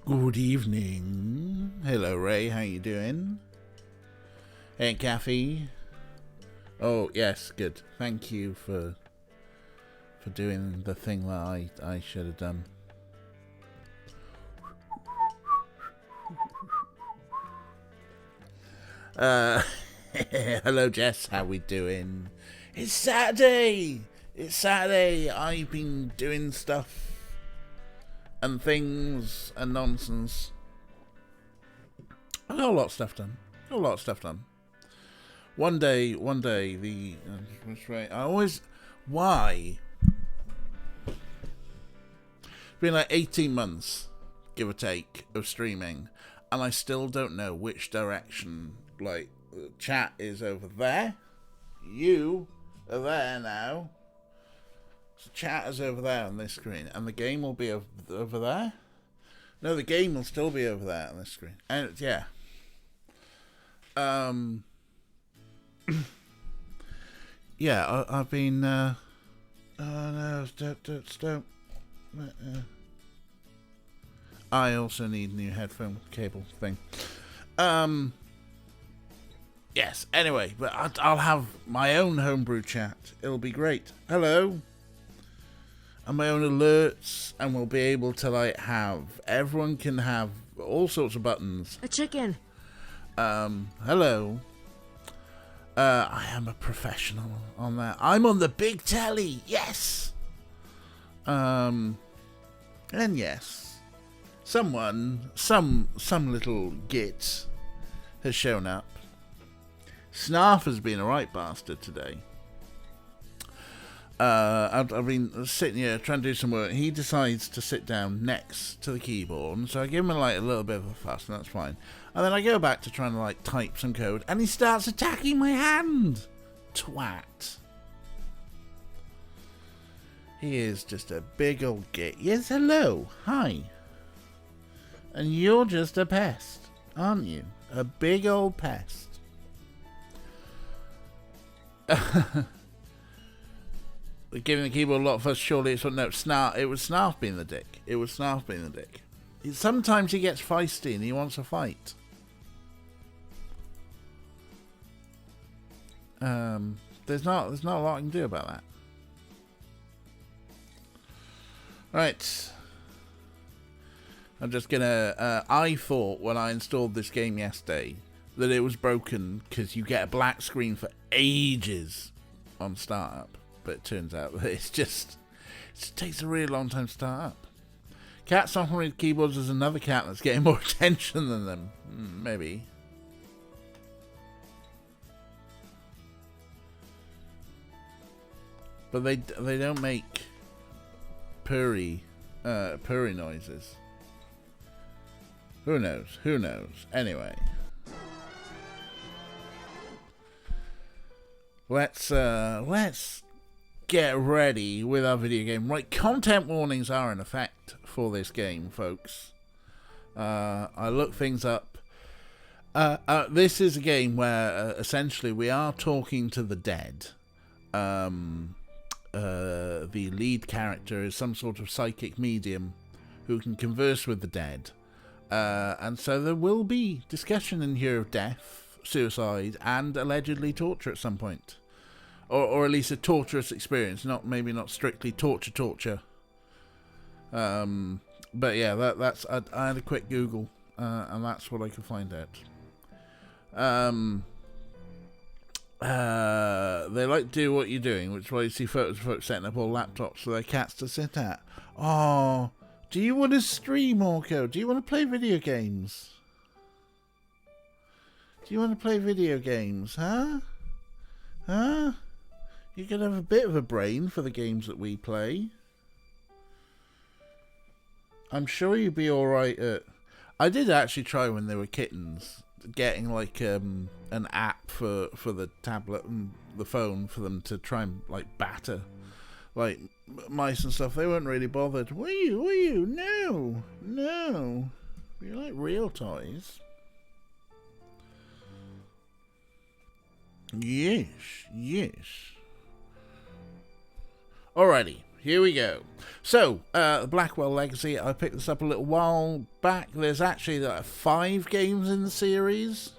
Good evening. Hello, Ray. How you doing? Hey, Kathy. Oh, yes, good. Thank you for doing the thing that I should have done. Hello, Jess. How we doing? It's Saturday. It's Saturday. I've been doing stuff and things and nonsense. I got a lot of stuff done. One day, the that's right. Why? It's been like 18 months, give or take, of streaming, and I still don't know which direction. Like, the chat is over there. You are there now. So chat is over there on this screen, and the game will be over there. No, the game will still be over there on this screen. And yeah. Yeah, I've been. Oh no! Don't. I also need new headphone cable thing. Yes. Anyway, but I'll have my own homebrew chat. It'll be great. Hello. And my own alerts, and we'll be able to everyone can have all sorts of buttons. A chicken. Hello. I am a professional on that. I'm on the big telly. Yes. And yes, some little git has shown up. Snarf has been a right bastard today. I've been sitting here trying to do some work. He decides to sit down next to the keyboard, and so I give him a little bit of a fuss, and that's fine. And then I go back to trying to type some code, and he starts attacking my hand. Twat. He is just a big old git. Yes, hello, hi. And you're just a pest, aren't you? A big old pest. Giving the keyboard a lot of fuss, surely it's no Snarf. It was Snarf being the dick. Sometimes he gets feisty and he wants a fight. There's not a lot I can do about that. Right. I'm just gonna. I thought when I installed this game yesterday that it was broken because you get a black screen for ages on startup. But it turns out that it just takes a really long time to start up. Cats often read keyboards as another cat that's getting more attention than them. Maybe. But they don't make purry noises. Who knows? Anyway. Let's get ready with our video game. Right, content warnings are in effect for this game, folks. I looked things up. This is a game where essentially we are talking to the dead. The lead character is some sort of psychic medium who can converse with the dead. And so there will be discussion in here of death, suicide, and allegedly torture at some point. Or at least a torturous experience, maybe not strictly torture. But yeah, that's I had a quick Google, and that's what I could find out. They like to do what you're doing, which is why you see photos of folks setting up all laptops for their cats to sit at. Oh, do you want to stream, Orko? Do you want to play video games? Huh? You can have a bit of a brain for the games that we play. I'm sure you'd be alright at... I did actually try when they were kittens, getting an app for the tablet and the phone for them to try and batter mice and stuff. They weren't really bothered. Were you? No. You like real toys? Yes. Alrighty, Here we go. So, the Blackwell Legacy, I picked this up a little while back. There's actually 5 games in the series.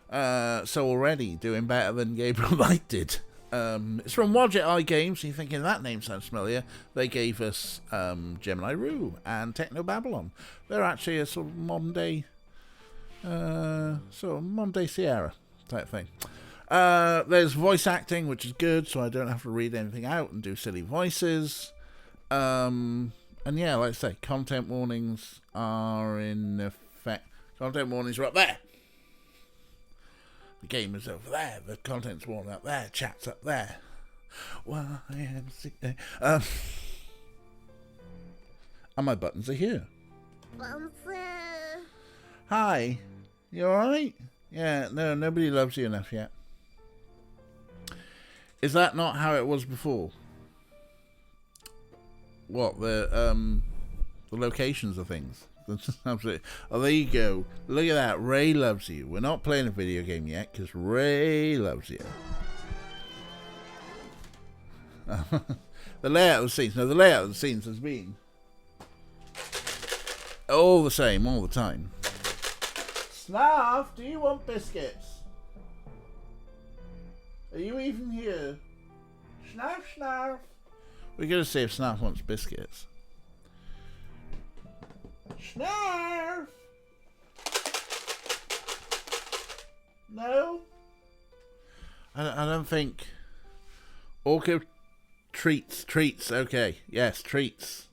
So already doing better than Gabriel Knight did. It's from Wadjet Eye Games. You're thinking that name sounds familiar. They gave us Gemini Rue and Techno Babylon. They're actually a sort of modern day Sierra type thing. There's voice acting, which is good, so I don't have to read anything out and do silly voices. And yeah, like I say, content warnings are in effect. Content warnings are up there. The game is over there. The content's warning up there. Chat's up there. YMCA. And my buttons are here. Hi. You alright? Yeah, no, nobody loves you enough yet. Is that not how it was before? What, the locations of things? Absolutely. Oh, there you go. Look at that. Ray loves you. We're not playing a video game yet because Ray loves you. The layout of the scenes. No, the layout of the scenes has been all the same all the time. Snarf, do you want biscuits? Are you even here? Snarf, Snarf. We're going to see if Snarf wants biscuits. Snarf! No? I don't think... Orco treats, okay. Yes, treats.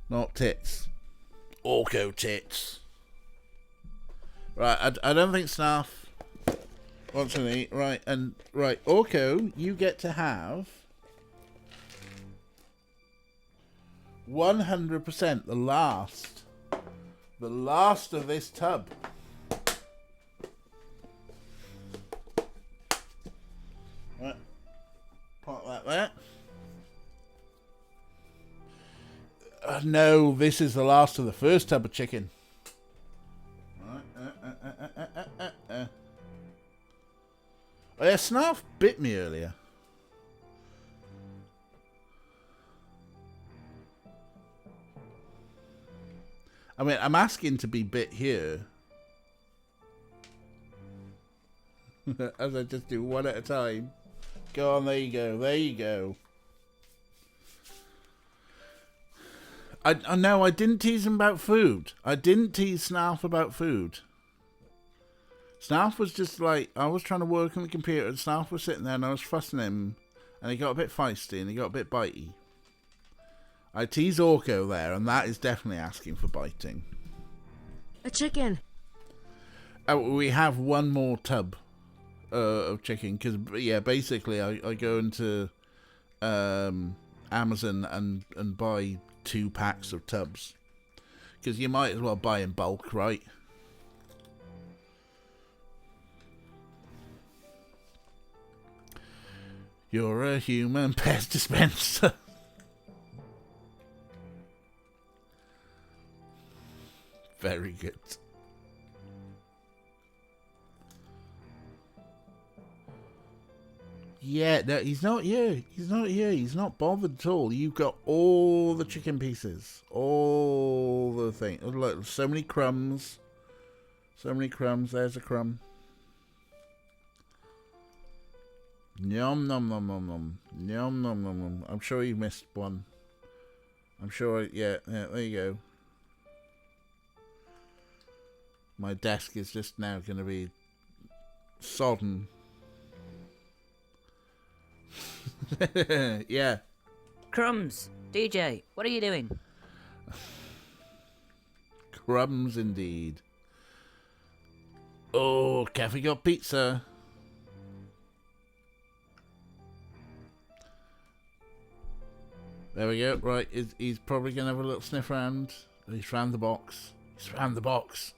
Not tits. Orco tits. Right, I don't think Snarf wants to eat. Right, Orco, you get to have 100% the last of this tub. Right, put that there. No, this is the last of the first tub of chicken. Oh yeah, Snarf bit me earlier. I mean, I'm asking to be bit here. As I just do one at a time. Go on, there you go. There you go. I know I didn't tease him about food. I didn't tease Snarf about food. Snarf was just like, I was trying to work on the computer and Snarf was sitting there and I was fussing him and he got a bit feisty and he got a bit bitey. I tease Orko there and that is definitely asking for biting. A chicken. We have one more tub of chicken because, yeah, basically I go into Amazon and buy 2 packs of tubs because you might as well buy in bulk, right? You're a human pest dispenser. Very good. Yeah, no, he's not here. He's not here. He's not bothered at all. You've got all the chicken pieces. All the things. Look, so many crumbs. So many crumbs. There's a crumb. Yum, nom, nom, nom, nom. Yum, nom, nom, nom. I'm sure you missed one. I'm sure, yeah, there you go. My desk is just now going to be sodden. Yeah. Crumbs. DJ, what are you doing? Crumbs indeed. Oh, Cafe got pizza. There we go. Right, he's probably going to have a little sniff around. He's found the box. He's found the box.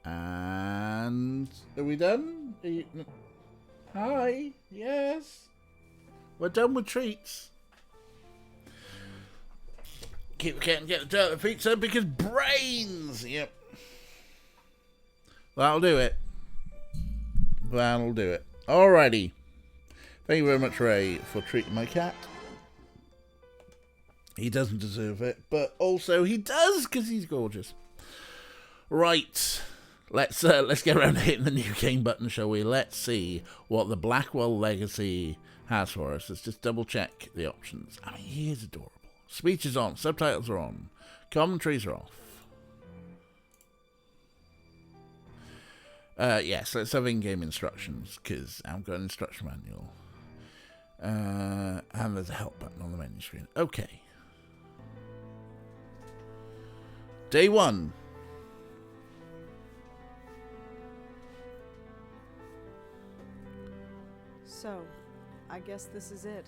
And are we done? Hi. Yes. We're done with treats. Keep getting the pizza because brains. Yep. That'll do it. That'll do it. Alrighty. Thank you very much, Ray, for treating my cat. He doesn't deserve it, but also he does because he's gorgeous. Right. Let's get around to hitting the new game button, shall we? Let's see what the Blackwell Legacy has for us. Let's just double check the options. I mean, he is adorable. Speech is on. Subtitles are on. Commentaries are off. Yes, let's have in-game instructions, because I've got an instruction manual. And there's a help button on the menu screen. Okay. Day 1. So, I guess this is it.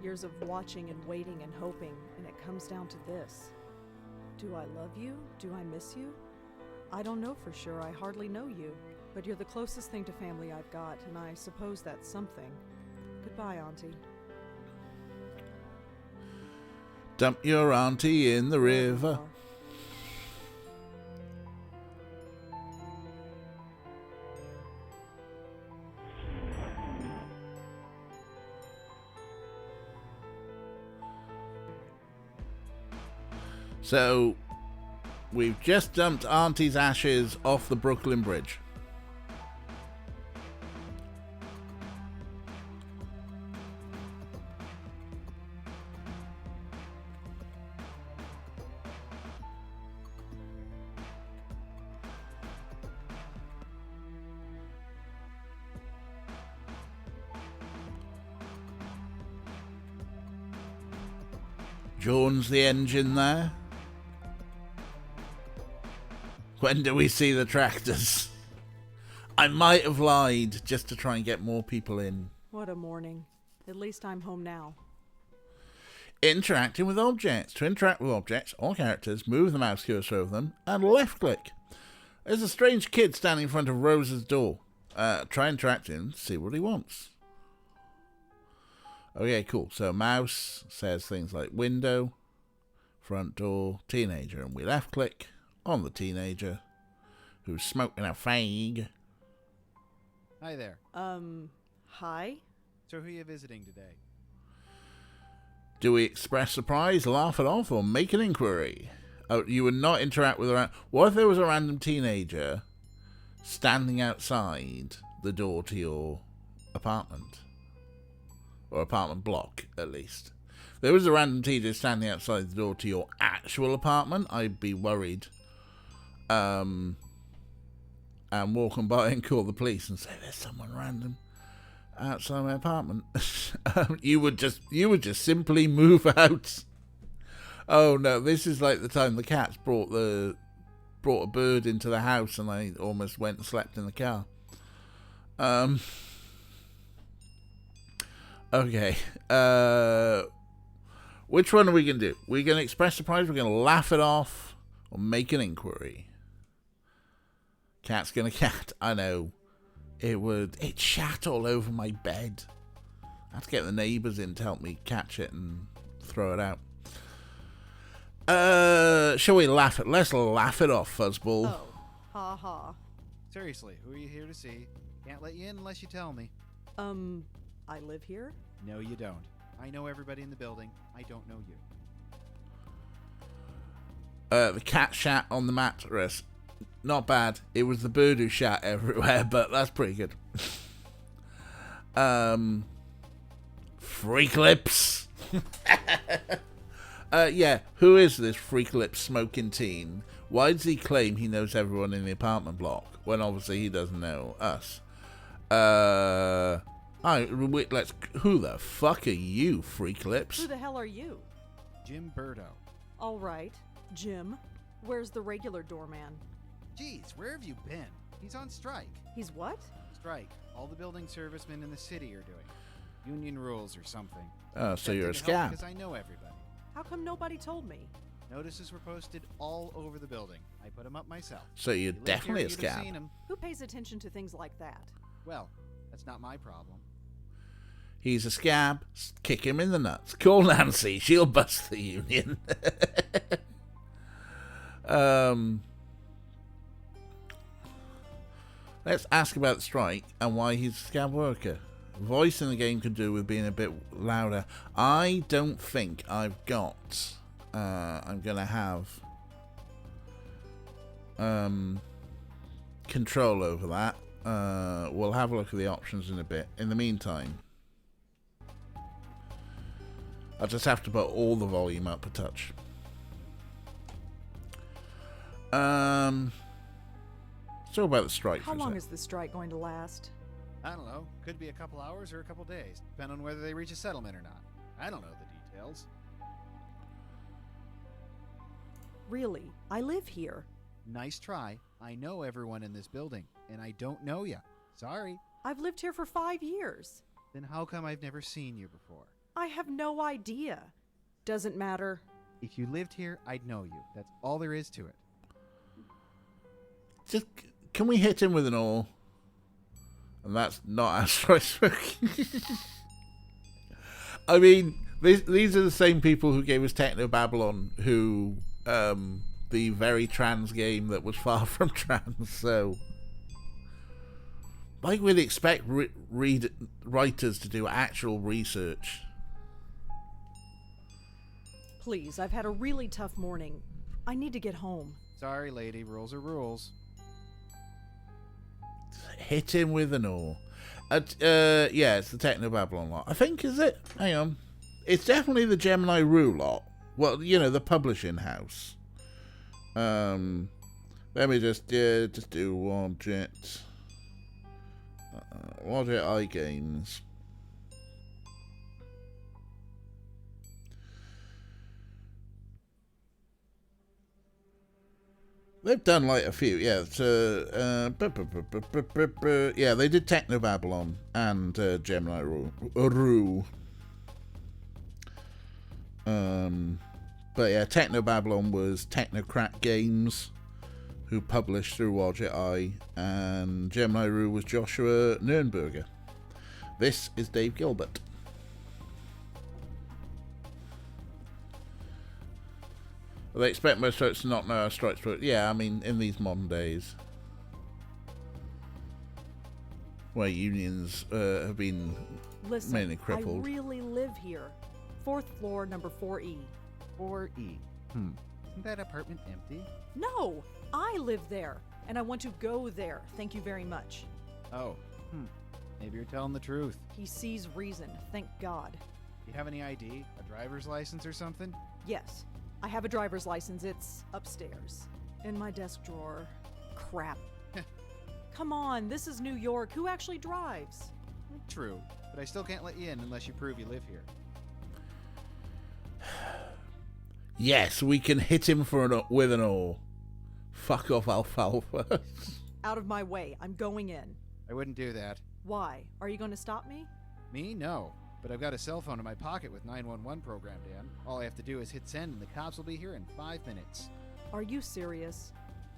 Years of watching and waiting and hoping, and it comes down to this. Do I love you? Do I miss you? I don't know for sure, I hardly know you. But you're the closest thing to family I've got, and I suppose that's something. Goodbye, Auntie. Dump your auntie in the river. So, we've just dumped Auntie's ashes off the Brooklyn Bridge. Jones the engine there. When do we see the tractors? I might have lied just to try and get more people in. What a morning. At least I'm home now. Interacting with objects. To interact with objects or characters, move the mouse cursor over them and left click. There's a strange kid standing in front of Rose's door. Try interacting, see what he wants. Okay, cool. So mouse says things like window, front door, teenager, and we left click on the teenager who's smoking a fag. Hi there. Hi? So who are you visiting today? Do we express surprise, laugh it off, or make an inquiry? Oh, you would not interact with a... What if there was a random teenager standing outside the door to your apartment? Or apartment block, at least. If there was a random teenager standing outside the door to your actual apartment, I'd be worried. And walking by and call the police and say there's someone random outside my apartment. You would just simply move out. Oh no, this is like the time the cats brought a bird into the house and I almost went and slept in the car. Okay. Which one are we gonna do? We're gonna express surprise, we're gonna laugh it off, or make an inquiry. Cat's gonna cat. I know. It shat all over my bed. I have to get the neighbours in to help me catch it and throw it out. Shall we laugh it? Let's laugh it off, Fuzzball. Oh, ha ha. Seriously, who are you here to see? Can't let you in unless you tell me. I live here? No, you don't. I know everybody in the building. I don't know you. The cat shat on the mattress. Not bad. It was the bird who shat everywhere, but that's pretty good. Freak lips. Yeah, who is this freak lips smoking teen? Why does he claim he knows everyone in the apartment block when obviously he doesn't know us? Who the fuck are you, freak lips? Who the hell are you? Jim Birdo. All right, Jim. Where's the regular doorman? Jeez, where have you been? He's on strike. He's what? Strike. All the building servicemen in the city are doing. Union rules or something. Oh, so you're a scab. Because I know everybody. How come nobody told me? Notices were posted all over the building. I put them up myself. So you're definitely a you'd have scab. seen 'em. Who pays attention to things like that? Well, that's not my problem. He's a scab. Kick him in the nuts. Call Nancy. She'll bust the union. Let's ask about the strike and why he's a scab worker. Voice in the game could do with being a bit louder. I don't think I've got... I'm going to have... control over that. We'll have a look at the options in a bit. In the meantime, I'll just have to put all the volume up a touch. So about the strike. How long is the strike going to last? I don't know. Could be a couple hours or a couple days, depending on whether they reach a settlement or not. I don't know the details. Really? I live here. Nice try. I know everyone in this building, and I don't know ya. Sorry. I've lived here for 5 years. Then how come I've never seen you before? I have no idea. Doesn't matter. If you lived here, I'd know you. That's all there is to it. Just, can we hit him with an oar? And that's not asteroid smoking. I mean, these are the same people who gave us Techno Babylon, who, the very trans game that was far from trans, so... Like we'd expect writers to do actual research. Please, I've had a really tough morning. I need to get home. Sorry, lady. Rules are rules. Hit him with an oar. Yeah, it's the Techno Babylon lot. I think, is it? Hang on. It's definitely the Gemini Rue lot. Well, you know, the publishing house. Let me just do object. Object iGames. They've done like a few, yeah. Yeah, they did Techno Babylon and Gemini Rue. But yeah, Techno Babylon was Technocrat Games, who published through Wadjet Eye, and Gemini Rue was Joshua Nurnberger. This is Dave Gilbert. They expect most folks to not know how strikes work. Yeah, I mean, in these modern days, where unions have been mainly crippled. I really live here. 4th floor, number 4E. 4E. Isn't that apartment empty? No! I live there, and I want to go there. Thank you very much. Oh. Maybe you're telling the truth. He sees reason, thank God. You have any ID? A driver's license or something? Yes. I have a driver's license. It's upstairs. In my desk drawer. Crap. Come on, this is New York. Who actually drives? True, but I still can't let you in unless you prove you live here. Yes, we can hit him with an oar. Fuck off, Alfalfa. Out of my way. I'm going in. I wouldn't do that. Why? Are you going to stop me? Me? No. But I've got a cell phone in my pocket with 911 programmed in. All I have to do is hit send and the cops will be here in 5 minutes. Are you serious?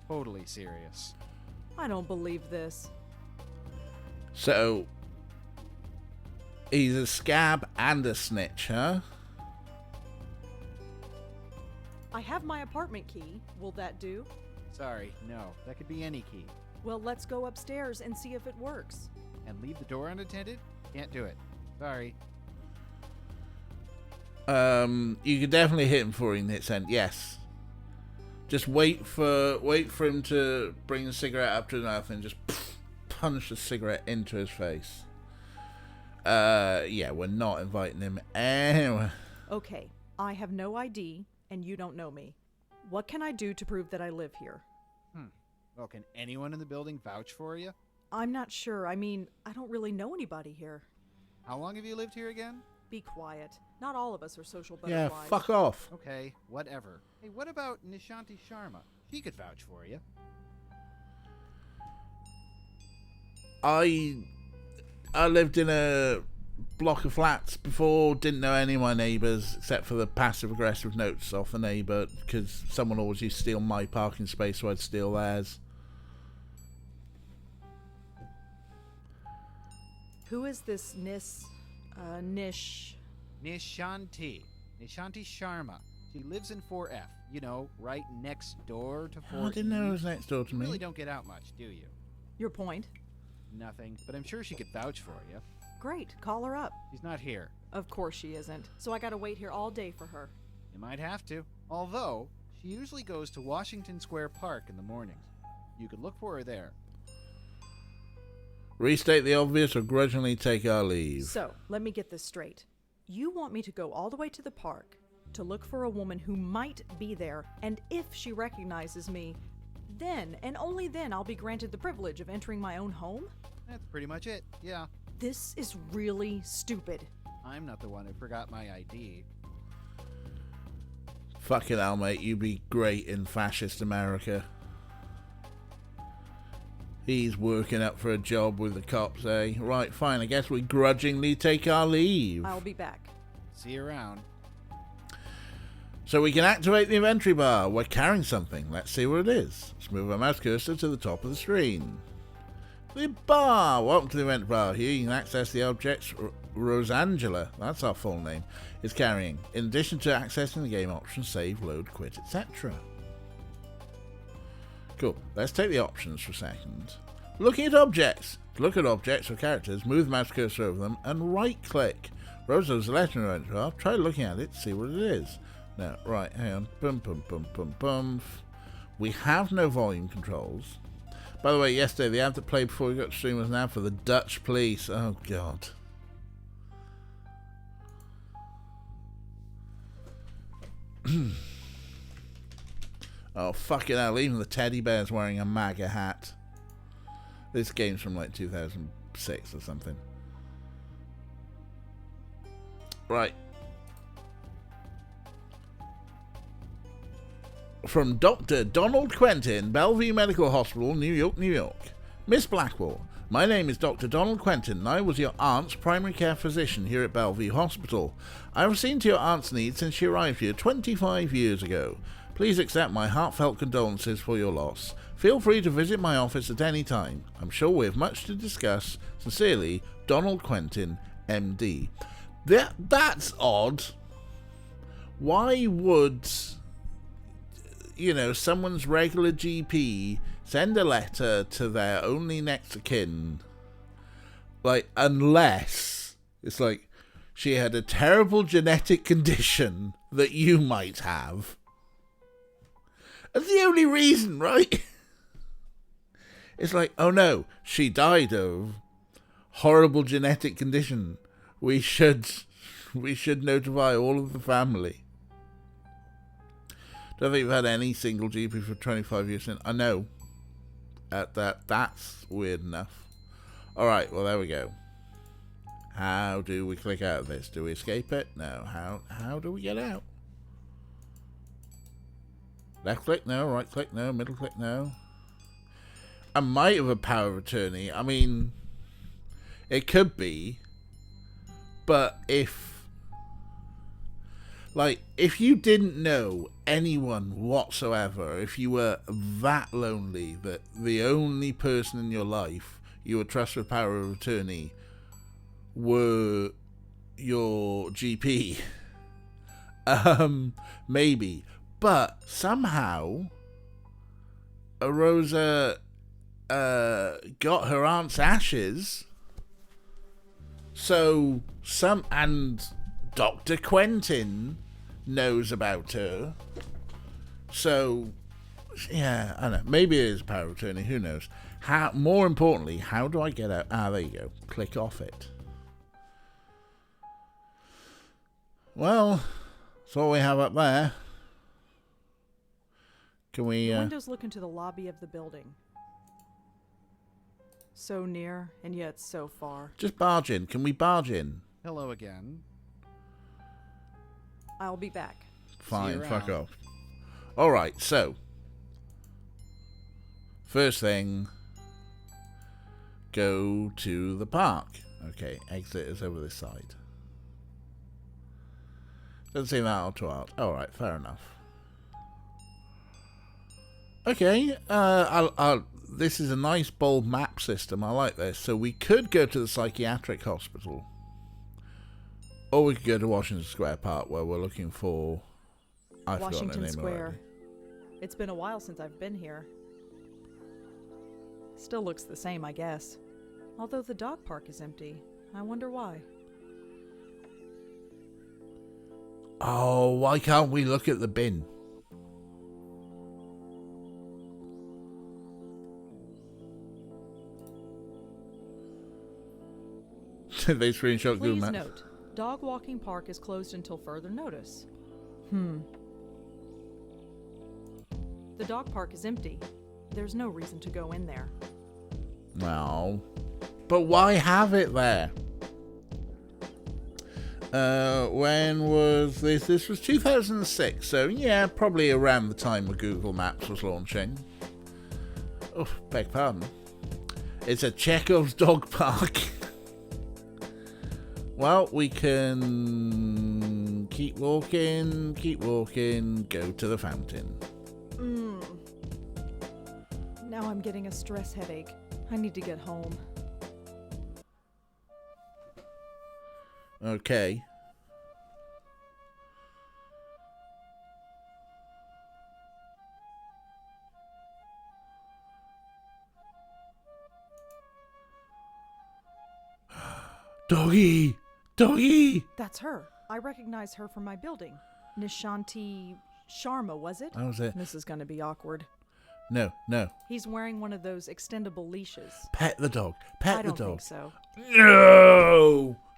Totally serious. I don't believe this. So, he's a scab and a snitch, huh? I have my apartment key. Will that do? Sorry, no. That could be any key. Well, let's go upstairs and see if it works. And leave the door unattended? Can't do it. Sorry. You could definitely hit him before he hits send. Yes. Just wait for him to bring the cigarette up to his mouth and just punch the cigarette into his face. Yeah, we're not inviting him anywhere. Okay, I have no ID, and you don't know me. What can I do to prove that I live here? Well, can anyone in the building vouch for you? I'm not sure. I mean, I don't really know anybody here. How long have you lived here again? Be quiet. Not all of us are social Yeah, butterflies. fuck off. Okay, whatever. Hey, what about Nishanti Sharma? She could vouch for you. I lived in a block of flats before, didn't know any of my neighbours except for the passive-aggressive notes off the neighbour because someone always used to steal my parking space so I'd steal theirs. Who is this Nish? Nishanti Sharma. She lives in 4F. You know, right next door to 4E. I didn't know it was next door to You me. really don't get out much, do you? Your point? Nothing, but I'm sure she could vouch for you. Great, call her up. She's not here. Of course she isn't. So I gotta wait here all day for her. You might have to. Although, she usually goes to Washington Square Park in the mornings. You could look for her there. Restate the obvious or grudgingly take our leave. So, let me get this straight. You want me to go all the way to the park to look for a woman who might be there, and if she recognizes me, then, and only then, I'll be granted the privilege of entering my own home? That's pretty much it, yeah. This is really stupid. I'm not the one who forgot my ID. Fucking hell, mate. You'd be great in fascist America. He's working up for a job with the cops, eh? Right, fine. I guess we grudgingly take our leave. I'll be back. See you around. So we can activate the inventory bar. We're carrying something. Let's see what it is. Let's move our mouse cursor to the top of the screen. The bar. Welcome to the inventory bar. Here you can access the objects Rosangela, that's our full name, is carrying. In addition to accessing the game options, save, load, quit, etc. Cool. Let's take the options for a second. Looking at objects. To look at objects or characters, move the mouse cursor over them and right-click. Rosa's letter in the inventory bar. Try looking at it, see what it is. No, right, hang on. Bum, bum, bum, bum, bum. We have no volume controls. By the way, yesterday, the ad that played before we got to stream was now for the Dutch police. Oh, God. Oh, fucking hell. Even the teddy bear's wearing a MAGA hat. This game's from like 2006 or something. Right. From Dr. Donald Quentin, Bellevue Medical Hospital, New York, New York. Miss Blackwell, my name is Dr. Donald Quentin, and I was your aunt's primary care physician here at Bellevue Hospital. I have seen to your aunt's needs since she arrived here 25 years ago. Please accept my heartfelt condolences for your loss. Feel free to visit my office at any time. I'm sure we have much to discuss. Sincerely, Donald Quentin, MD. That's odd. Why would, someone's regular GP send a letter to their only next of kin? Like, unless it's like she had a terrible genetic condition that you might have. That's the only reason, right? It's like, oh no, she died of horrible genetic condition. We should notify all of the family. Don't think we've had any single GP for 25 years since. I know. That's weird enough. Alright, well there we go. How do we click out of this? Do we escape it? No. How do we get out? Left click, no. Right click, no. Middle click, no. I might have a power of attorney. I mean, it could be. But if you didn't know anyone whatsoever, if you were that lonely that the only person in your life you would trust with power of attorney were your GP, maybe. But somehow, Rosa got her aunt's ashes. So and Dr. Quentin knows about her. So yeah, I don't know. Maybe it is power of attorney. Who knows? More importantly, how do I get out? There you go. Click off it. Well, that's all we have up there. Can we... The windows look into the lobby of the building. So near, and yet so far. Just barge in. Can we barge in? Hello again. I'll be back. Fine, fuck off. Alright, so. First thing. Go to the park. Okay, exit is over this side. Doesn't seem that hard to art. Alright, fair enough. Okay, this is a nice bold map system. I like this. So we could go to the psychiatric hospital. Or we could go to Washington Square Park where we're looking for... I forgot the Washington name Square. already. It's been a while since I've been here. Still looks the same, I guess. Although the dog park is empty. I wonder why. Oh, why can't we look at the bin? They screenshot Google Please Maps. note, dog walking park is closed until further notice. The dog park is empty. There's no reason to go in there. No. But why have it there? When was this? This was 2006, so yeah, probably around the time when Google Maps was launching. Oh, beg pardon. It's a Chekhov's dog park. Well, we can keep walking, go to the fountain. Now I'm getting a stress headache. I need to get home. Okay. Doggy! Doggy! That's her. I recognize her from my building. Nishanti Sharma, was it? That was it. This is gonna be awkward. No. He's wearing one of those extendable leashes. Pet the dog. Pet I the don't dog. think so.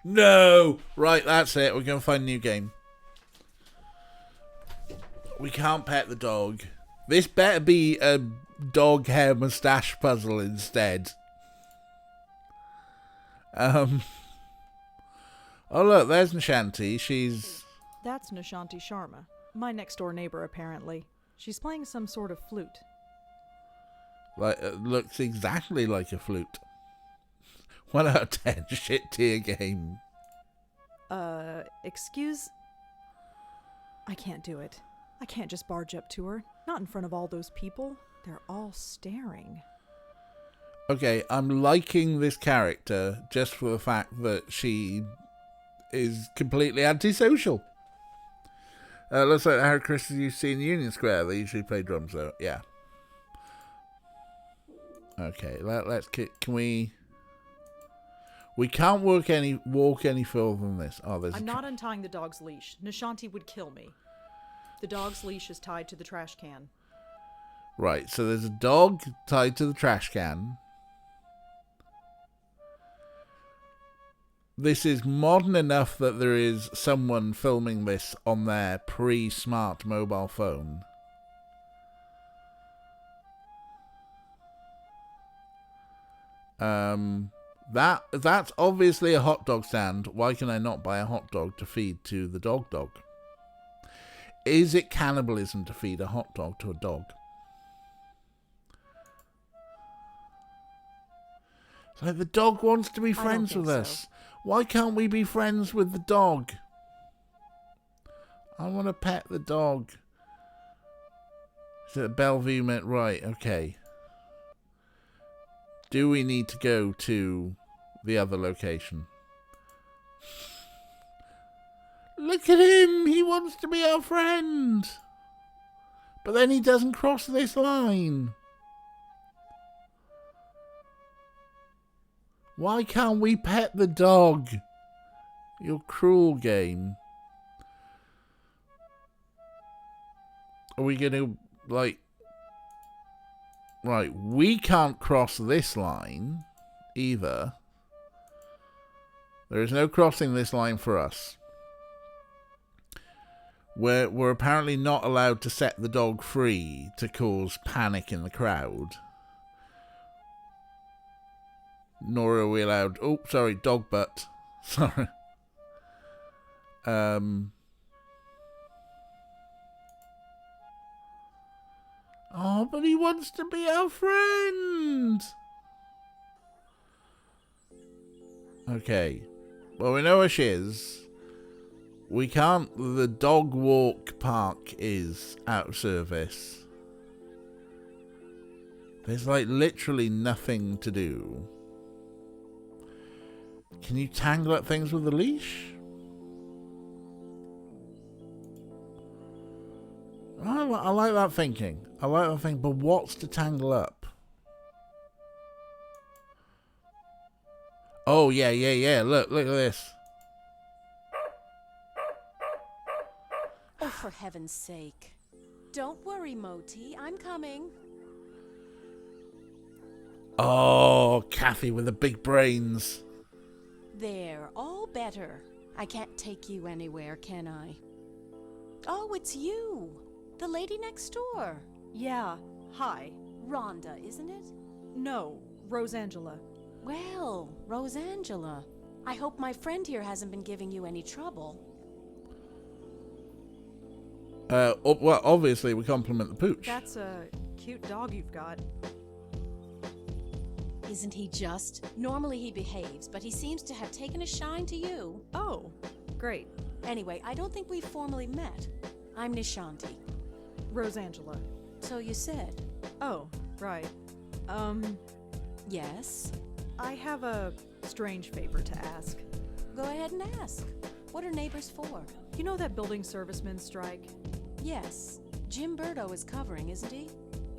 No! Right, that's it. We're going to find a new game. We can't pet the dog. This better be a dog hair moustache puzzle instead. Oh, look, there's Nishanti. That's Nishanti Sharma, my next door neighbor apparently. She's playing some sort of flute. Looks exactly like a flute. 1 out of 10. Shit tier game. Excuse? I can't do it. I can't just barge up to her. Not in front of all those people. They're all staring. Okay, I'm liking this character just for the fact that she is completely antisocial. Looks like the Harry Christmas you see in Union Square. They usually play drums though. Yeah. Okay, let's can we... We can't walk any further than this. Oh, there's. I'm not untying the dog's leash. Nishanti would kill me. The dog's leash is tied to the trash can. Right, so there's a dog tied to the trash can. This is modern enough that there is someone filming this on their pre-smart mobile phone. That's obviously a hot dog stand. Why can I not buy a hot dog to feed to the dog? Is it cannibalism to feed a hot dog to a dog? It's like the dog wants to be friends with us. So. Why can't we be friends with the dog? I want to pet the dog. Is it a Bellevue Met? Right, okay. Do we need to go to the other location? Look at him! He wants to be our friend! But then he doesn't cross this line. Why can't we pet the dog? You're cruel, game. Are we going to, like... Right, we can't cross this line either. There is no crossing this line for us. We're apparently not allowed to set the dog free to cause panic in the crowd. Nor are we allowed... Oh, sorry, dog butt. Sorry. Oh, but he wants to be our friend. Okay. Well, we know where she is. We can't... The dog walk park is out of service. There's, like, literally nothing to do. Can you tangle up things with a leash? I like that thinking. I like that thinking, but what's to tangle up? Oh, yeah. Look at this. Oh, for heaven's sake. Don't worry, Moti. I'm coming. Oh, Kathy with the big brains. There, all better. I can't take you anywhere, can I? Oh, it's you. The lady next door. Yeah, hi. Rhonda, isn't it? No, Rosangela. Well, Rosangela. I hope my friend here hasn't been giving you any trouble. Well, obviously we compliment the pooch. That's a cute dog you've got. Isn't he just? Normally he behaves, but he seems to have taken a shine to you. Oh, great. Anyway, I don't think we've formally met. I'm Nishanti. Rosangela. So you said. Oh, right. Yes? I have a strange favor to ask. Go ahead and ask. What are neighbors for? You know that building servicemen strike? Yes. Jim Burdo is covering, isn't he?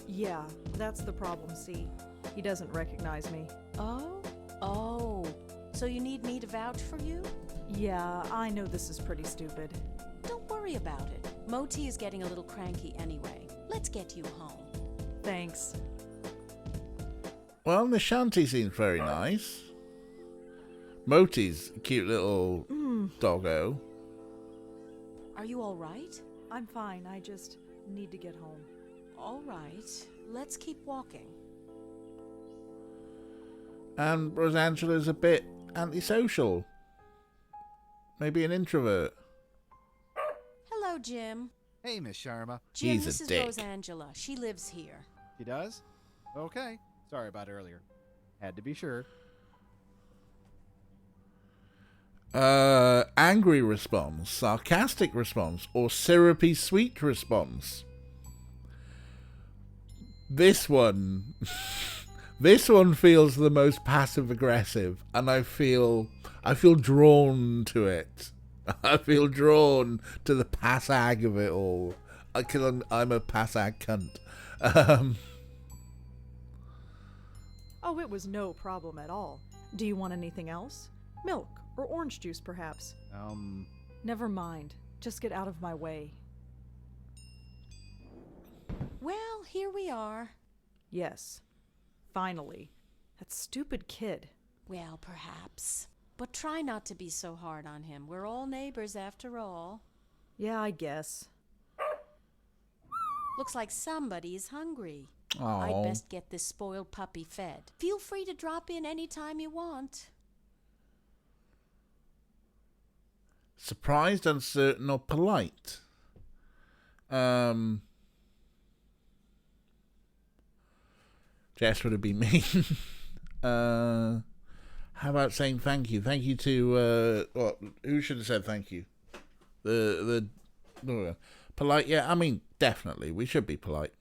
Yeah, that's the problem, see. He doesn't recognize me. Oh. So you need me to vouch for you? Yeah, I know this is pretty stupid. Don't worry about it. Moti is getting a little cranky anyway. Let's get you home. Thanks. Well, Nishanti seems very nice. Moti's a cute little doggo. Are you all right? I'm fine, I just need to get home. All right. Let's keep walking. And Rosangela's a bit antisocial. Maybe an introvert. Hello, Jim. Hey, Miss Sharma. Jim, He's a this is dick. Rosangela. She lives here. He does? Okay. Sorry about earlier. Had to be sure. Angry response, sarcastic response, or syrupy sweet response. This one feels the most passive aggressive, and I feel drawn to it. I feel drawn to the passag of it all. Because I'm a passag cunt. Oh, it was no problem at all. Do you want anything else? Milk or orange juice, perhaps? Never mind. Just get out of my way. Well, here we are. Yes. Finally. That stupid kid. Well, perhaps. But try not to be so hard on him. We're all neighbors after all. Yeah, I guess. Looks like somebody is hungry. Aw. I'd best get this spoiled puppy fed. Feel free to drop in any time you want. Surprised, uncertain, or polite? Jess would have been me. How about saying thank you? Thank you to who should have said thank you? The polite. Yeah, I mean, definitely we should be polite.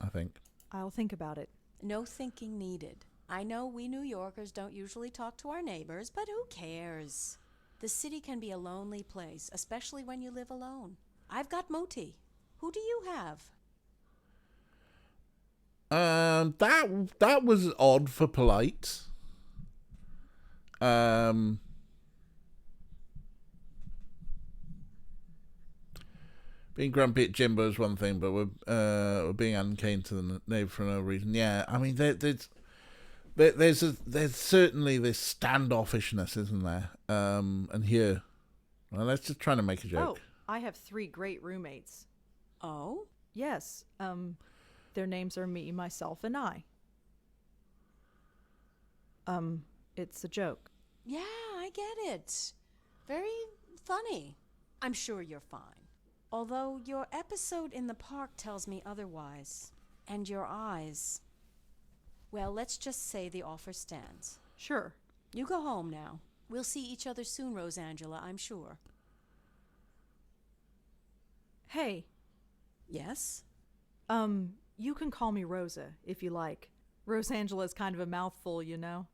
I think. I'll think about it. No thinking needed. I know we New Yorkers don't usually talk to our neighbors, but who cares? The city can be a lonely place, especially when you live alone. I've got Moti. Who do you have? That was odd for polite. Being grumpy at Jimbo is one thing, but we're being unkind to the neighbor for no reason. Yeah, I mean there's certainly this standoffishness, isn't there? And here, well, let's just try to make a joke. Oh, I have 3 great roommates. Oh? Yes. Their names are me, myself, and I. It's a joke. Yeah, I get it. Very funny. I'm sure you're fine. Although your episode in the park tells me otherwise. And your eyes. Well, let's just say the offer stands. Sure. You go home now. We'll see each other soon, Rosangela, I'm sure. Hey. Yes? You can call me Rosa, if you like. Rosangela's kind of a mouthful, you know.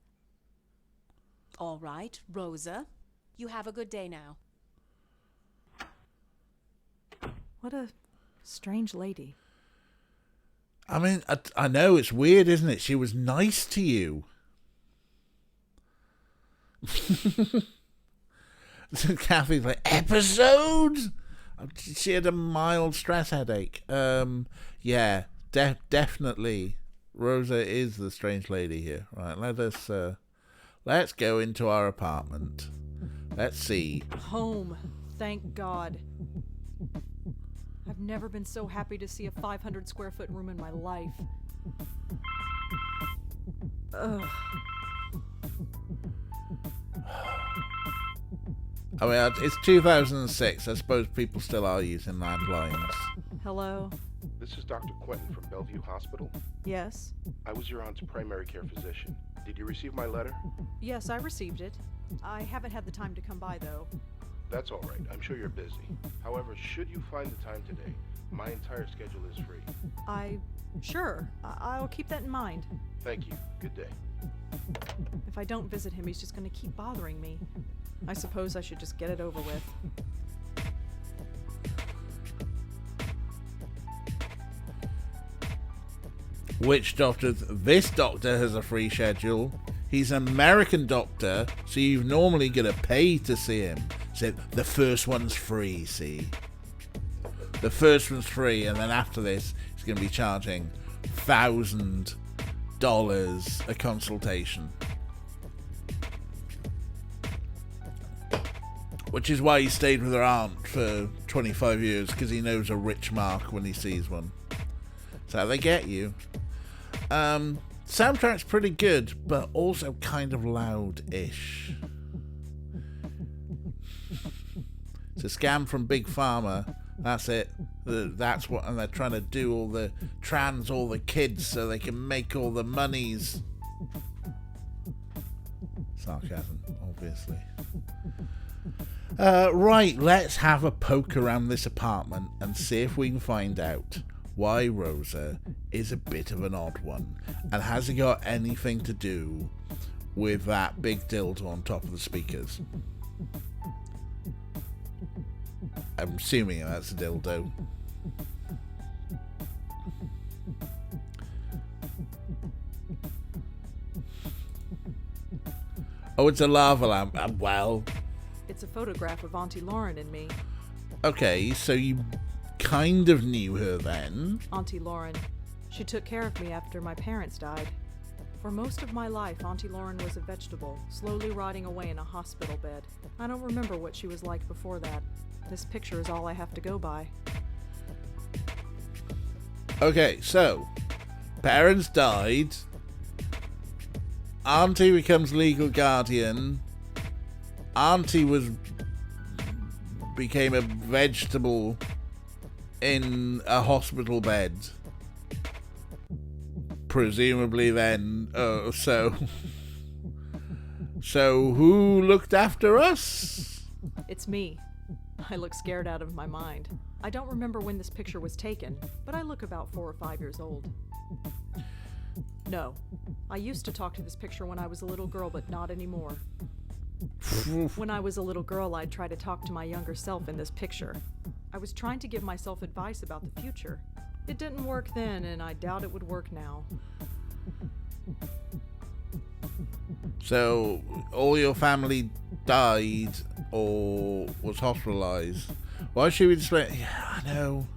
All right, Rosa. You have a good day now. What a strange lady. I mean, I know it's weird, isn't it? She was nice to you. Kathy's like, episode? She had a mild stress headache. Yeah, definitely. Rosa is the strange lady here. Right, let's go into our apartment. Let's see. Home. Thank God. I've never been so happy to see a 500 square foot room in my life. Ugh. I mean, it's 2006. I suppose people still are using landlines. Hello? This is Dr. Quentin from Bellevue Hospital. Yes? I was your aunt's primary care physician. Did you receive my letter? Yes, I received it. I haven't had the time to come by, though. That's all right. I'm sure you're busy. However, should you find the time today, my entire schedule is free. Sure. I'll keep that in mind. Thank you. Good day. If I don't visit him, he's just going to keep bothering me. I suppose I should just get it over with. Which doctor? This doctor has a free schedule. He's an American doctor, so you've normally got to pay to see him. So the first one's free, see? The first one's free, and then after this, he's going to be charging $1,000 a consultation. Which is why he stayed with her aunt for 25 years, because he knows a rich mark when he sees one. That's how they get you. Soundtrack's pretty good, but also kind of loud-ish. It's a scam from Big Pharma. That's it. That's what, and they're trying to do all the kids so they can make all the monies. Sarcasm, obviously. Right, let's have a poke around this apartment and see if we can find out why Rosa is a bit of an odd one, and has it got anything to do with that big dildo on top of the speakers? I'm assuming that's a dildo. Oh, it's a lava lamp. Well, It's a photograph of Auntie Lauren and me. okay, so you kind of knew her then. Auntie Lauren. She took care of me after my parents died. For most of my life, Auntie Lauren was a vegetable, slowly rotting away in a hospital bed. I don't remember what she was like before that. This picture is all I have to go by. Okay, so parents died. Auntie becomes legal guardian. Auntie became a vegetable in a hospital bed. Presumably then, so who looked after us? It's me. I look scared out of my mind. I don't remember when this picture was taken, but I look about 4 or 5 years old. No, I used to talk to this picture when I was a little girl, but not anymore. When I was a little girl, I'd try to talk to my younger self in this picture. I was trying to give myself advice about the future. It didn't work then, and I doubt it would work now. So, all your family died or was hospitalized. Why should we just went, yeah, I know.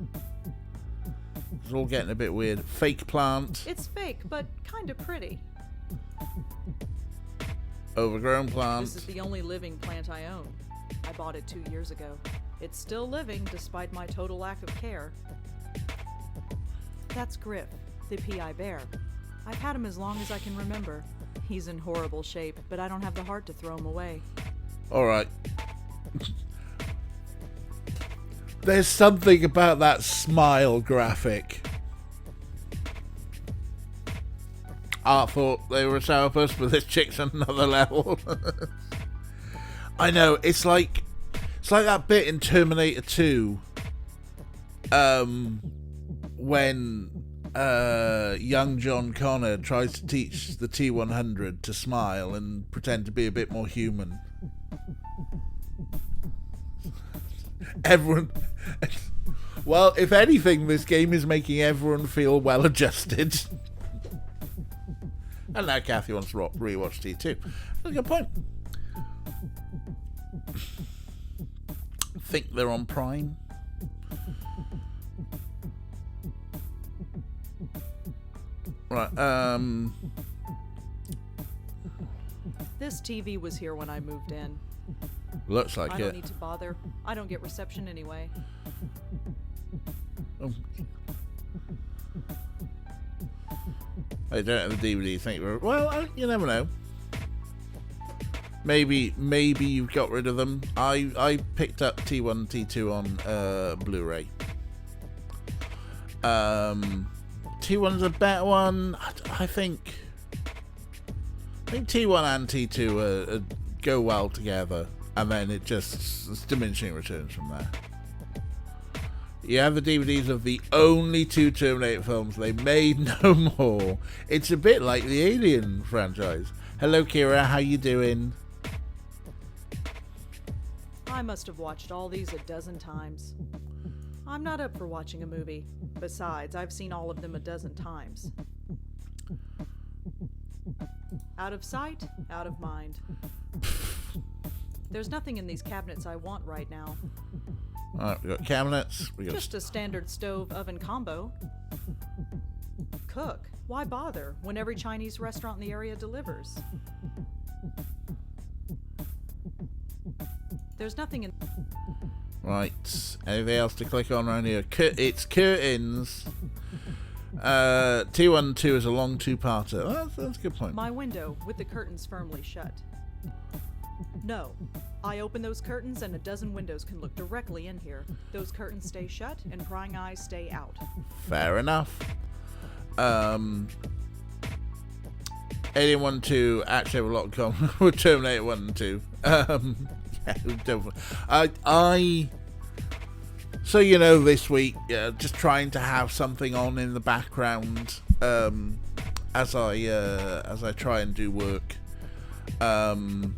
It's all getting a bit weird. Fake plant. It's fake, but kinda pretty. Overgrown plant. This is the only living plant I own. I bought it 2 years ago. It's still living despite my total lack of care. That's Griff, the PI bear. I've had him as long as I can remember. He's in horrible shape, but I don't have the heart to throw him away. Alright. There's something about that smile graphic. I thought they were a sourpuss, but this chick's on another level. I know, it's like that bit in Terminator 2, when young John Connor tries to teach the T-100 to smile and pretend to be a bit more human. Everyone... Well, if anything, this game is making everyone feel well adjusted. And now Kathy wants to rewatch T2. That's a good point. think they're on Prime. Right. This TV was here when I moved in. Looks like I it. don't need to bother. I don't get reception anyway. Oh. I don't have the DVD. Think well, you never know. Maybe you've got rid of them. I picked up T1, T2 on Blu-ray. T1's a better one. I think T1 and T2 go well together, and then it's diminishing returns from there. You have the DVDs of the only 2 Terminator films they made, no more. It's a bit like the Alien franchise. Hello, Kira. How you doing? I must have watched all these a dozen times. I'm not up for watching a movie. Besides, I've seen all of them a dozen times. Out of sight, out of mind. There's nothing in these cabinets I want right now. Alright, we got cabinets. We got Just a standard stove oven combo. Cook. Why bother when every Chinese restaurant in the area delivers? There's nothing in... right. Anything else to click on around here? It's curtains. T1 2 is a long 2-parter. Oh, that's a good point. My window with the curtains firmly shut. No. I open those curtains and a dozen windows can look directly in here. Those curtains stay shut and prying eyes stay out. Fair enough. Alien 1 and 2 actually have a lot in common with Terminator 1 and 2. Yeah, definitely. So this week, just trying to have something on in the background as I try and do work, and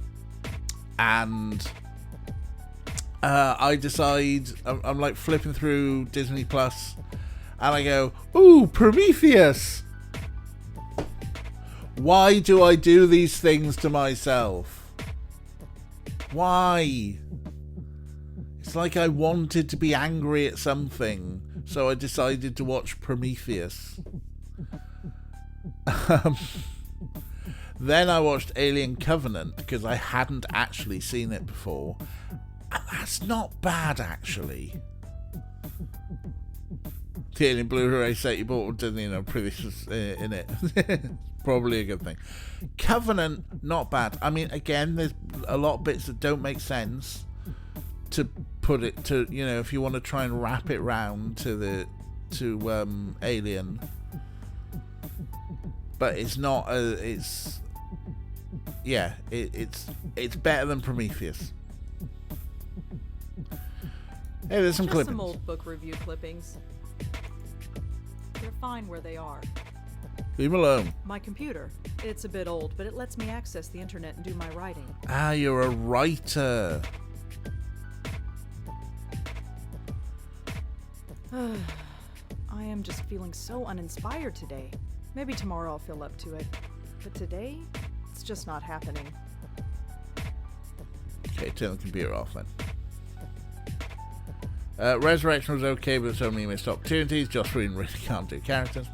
I decide I'm like flipping through Disney Plus, and I go, "Ooh, Prometheus! Why do I do these things to myself? Why?" It's like I wanted to be angry at something, so I decided to watch Prometheus. Then I watched Alien Covenant, because I hadn't actually seen it before. And that's not bad, actually. The Alien Blu-ray set you bought with Disney, Prometheus in it. Probably a good thing. Covenant, not bad. I mean, again, there's a lot of bits that don't make sense. To put it to, if you want to try and wrap it round to Alien, but it's not. It's better than Prometheus. Hey, there's some Just clippings. some old book review clippings. They're fine where they are. Leave them alone. My computer. It's a bit old, but it lets me access the internet and do my writing. Ah, you're a writer. I am just feeling so uninspired today. Maybe tomorrow I'll feel up to it. But today, it's just not happening. Okay, turn the computer off then. Resurrection was okay, but there's so many missed opportunities. Joss Whedon really can't do characters.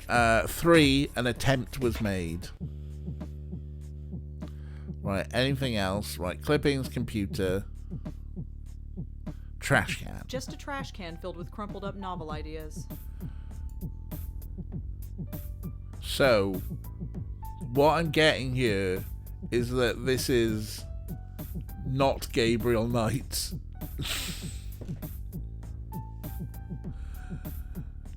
3, an attempt was made. Right, anything else? Right, clippings, computer, trash can. Just a trash can filled with crumpled up novel ideas. So, what I'm getting here is that this is not Gabriel Knight.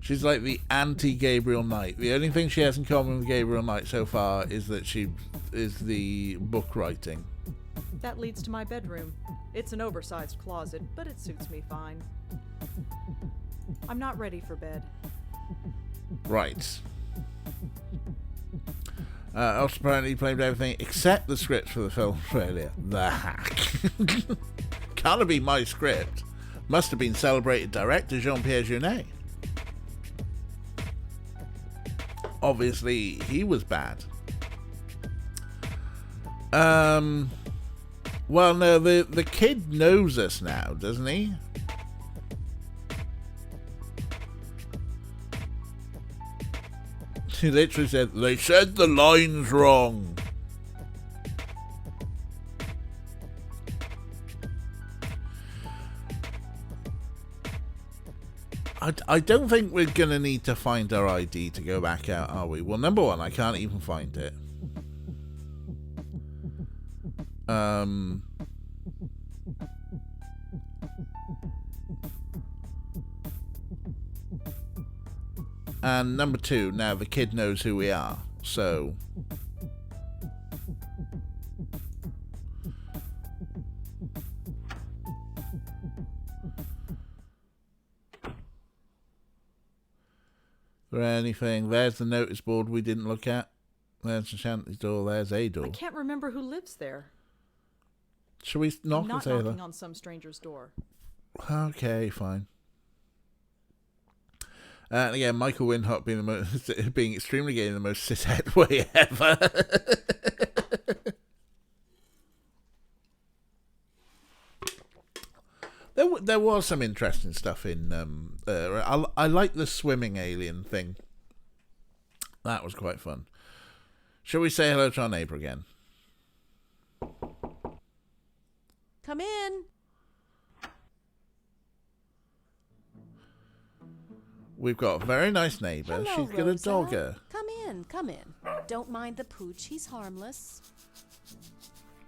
She's like the anti-Gabriel Knight. The only thing she has in common with Gabriel Knight so far is that she is the book writing. That leads to my bedroom. It's an oversized closet, but it suits me fine. I'm not ready for bed. Right. Also, apparently he blamed everything except the script for the film failure. The hack. Can't have been my script. Must have been celebrated director Jean-Pierre Jeunet. Obviously, he was bad. Well, no, the kid knows us now, doesn't he? He literally said, they said the line's wrong. I don't think we're going to need to find our ID to go back out, are we? Well, number one, I can't even find it. And number two, now the kid knows who we are, so... Is there anything? There's the notice board we didn't look at. There's the shanty's door, there's a door. I can't remember who lives there. Shall we knock I'm and not say knocking hello? on some stranger's door. Okay, fine. And again, Michael Winhop being extremely gay in the most cishet way ever. There was some interesting stuff in. I like the swimming alien thing. That was quite fun. Shall we say hello to our neighbour again? Come in. We've got a very nice neighbour. Hello, She's got a Rosa. dogger. Come in, come in. Don't mind the pooch, he's harmless.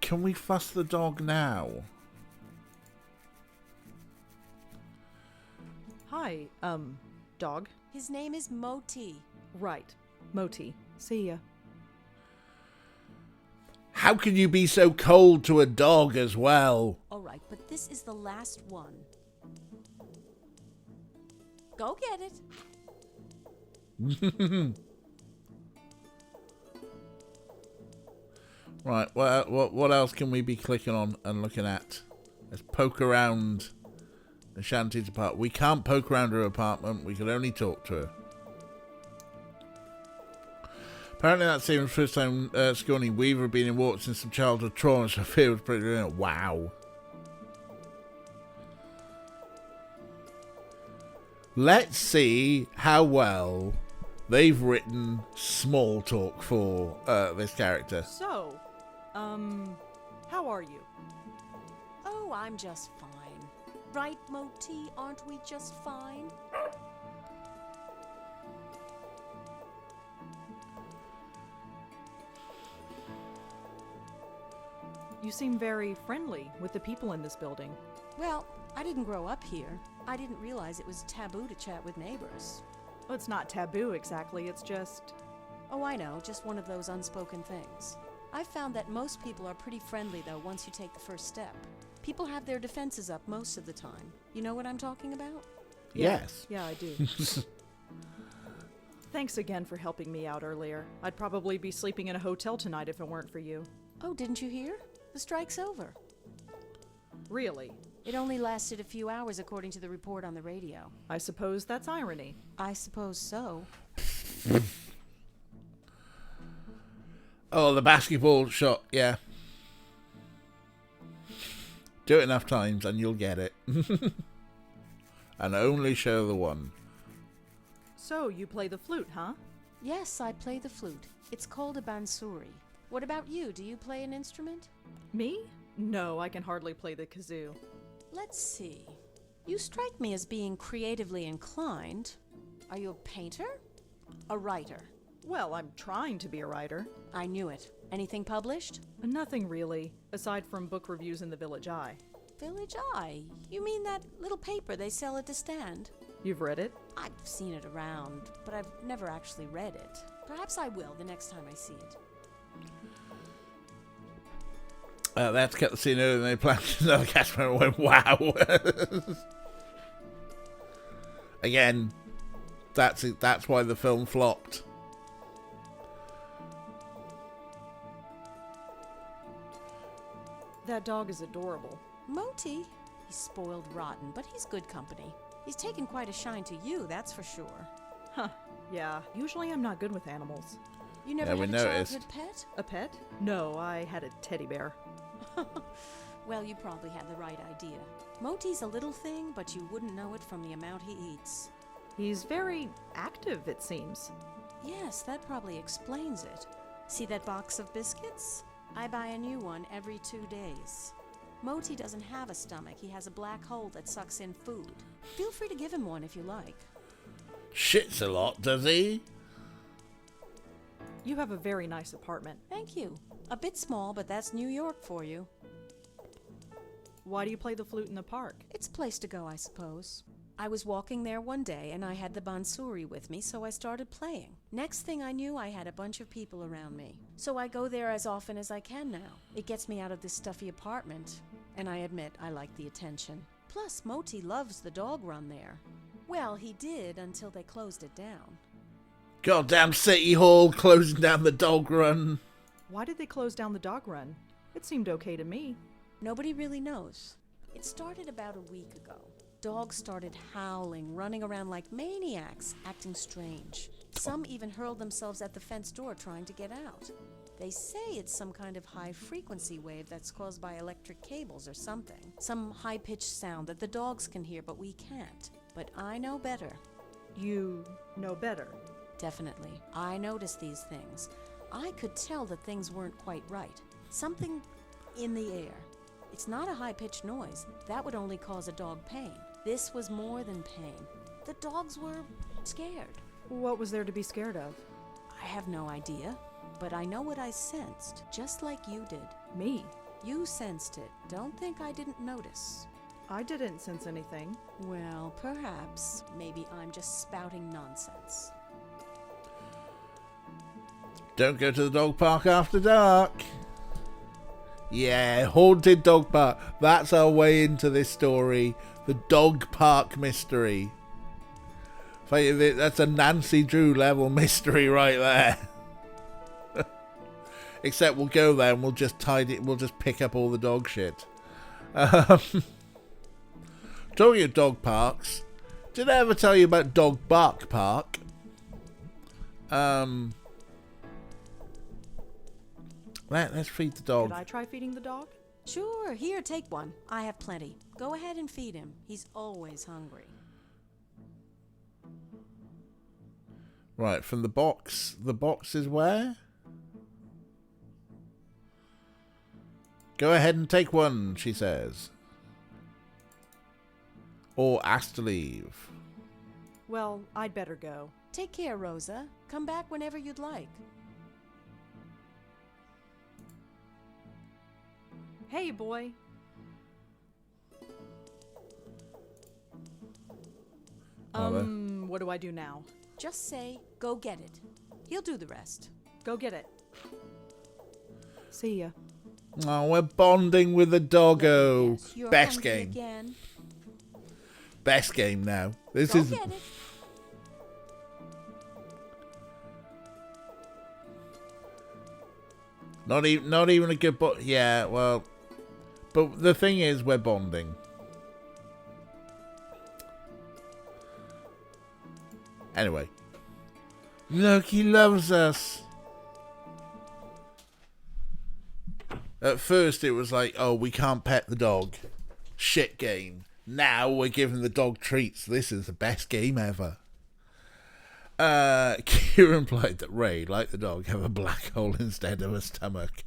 Can we fuss the dog now? Hi, dog. His name is Moti. Right. Moti. See ya. How can you be so cold to a dog as well? All right, but this is the last one. Go get it. Right, what else can we be clicking on and looking at? Let's poke around the Shanty's apartment. We can't poke around her apartment. We can only talk to her. Apparently that seems the first time Sigourney Weaver had been in water since some childhood trauma, so fear was pretty real. Wow. Let's see how well they've written small talk for this character. So, how are you? Oh, I'm just fine. Right, Moti? Aren't we just fine? You seem very friendly with the people in this building. Well, I didn't grow up here. I didn't realize it was taboo to chat with neighbors. Well, it's not taboo exactly, it's just... Oh, I know, just one of those unspoken things. I've found that most people are pretty friendly, though, once you take the first step. People have their defenses up most of the time. You know what I'm talking about? Yes. Yeah, I do. Thanks again for helping me out earlier. I'd probably be sleeping in a hotel tonight if it weren't for you. Oh, didn't you hear? The strike's over. Really? It only lasted a few hours, according to the report on the radio. I suppose that's irony. I suppose so. Oh, the basketball shot, yeah. Do it enough times and you'll get it. And only show the one. So, you play the flute, huh? Yes, I play the flute. It's called a bansuri. What about you? Do you play an instrument? Me? No, I can hardly play the kazoo. Let's see. You strike me as being creatively inclined. Are you a painter? A writer? Well, I'm trying to be a writer. I knew it. Anything published? Nothing really, aside from book reviews in the Village Eye. Village Eye? You mean that little paper they sell at the stand? You've read it? I've seen it around, but I've never actually read it. Perhaps I will the next time I see it. They had to cut the scene earlier than they planned. Another cast member went, wow. Again, that's why the film flopped. That dog is adorable. Moti? He's spoiled rotten, but he's good company. He's taken quite a shine to you, that's for sure. Huh. Yeah, usually I'm not good with animals. You never Yeah, we had a noticed. childhood pet? A pet? No, I had a teddy bear. Well, you probably had the right idea. Moti's a little thing, but you wouldn't know it from the amount he eats. He's very active, it seems. Yes, that probably explains it. See that box of biscuits? I buy a new one every 2 days. Moti doesn't have a stomach. He has a black hole that sucks in food. Feel free to give him one if you like. Shits a lot, does he? You have a very nice apartment. Thank you. A bit small, but that's New York for you. Why do you play the flute in the park? It's a place to go, I suppose. I was walking there one day and I had the bansuri with me, so I started playing. Next thing I knew, I had a bunch of people around me. So I go there as often as I can now. It gets me out of this stuffy apartment, and I admit I like the attention. Plus, Moti loves the dog run there. Well, he did until they closed it down. Goddamn City Hall closing down the dog run. Why did they close down the dog run? It seemed okay to me. Nobody really knows. It started about a week ago. Dogs started howling, running around like maniacs, acting strange. Some even hurled themselves at the fence door trying to get out. They say it's some kind of high-frequency wave that's caused by electric cables or something. Some high-pitched sound that the dogs can hear, but we can't. But I know better. You know better. Definitely. I noticed these things. I could tell that things weren't quite right. Something in the air. It's not a high-pitched noise. That would only cause a dog pain. This was more than pain. The dogs were scared. What was there to be scared of? I have no idea, but I know what I sensed, just like you did. Me? You sensed it. Don't think I didn't notice. I didn't sense anything. Well, perhaps. Maybe I'm just spouting nonsense. Don't go to the dog park after dark. Yeah, haunted dog park. That's our way into this story. The dog park mystery. That's a Nancy Drew level mystery right there. Except we'll go there and we'll just tidy. We'll just pick up all the dog shit. Talking of dog parks, did I ever tell you about Dog Bark Park? Let's feed the dog. Did I try feeding the dog? Sure, here, take one. I have plenty. Go ahead and feed him. He's always hungry. Right, from the box. The box is where? Go ahead and take one, she says. Or ask to leave. Well, I'd better go. Take care, Rosa. Come back whenever you'd like. Hey, boy. What do I do now? Just say, go get it. He'll do the rest. Go get it. See ya. Oh, we're bonding with the doggo. Yes, you're Best hungry game. Again. Best game now. This Go is get it. not even a good yeah, well, but the thing is we're bonding. Anyway. Look, he loves us. At first it was like, oh, we can't pet the dog. Shit game. Now we're giving the dog treats. This is the best game ever. Kira implied that Ray, like the dog, have a black hole instead of a stomach.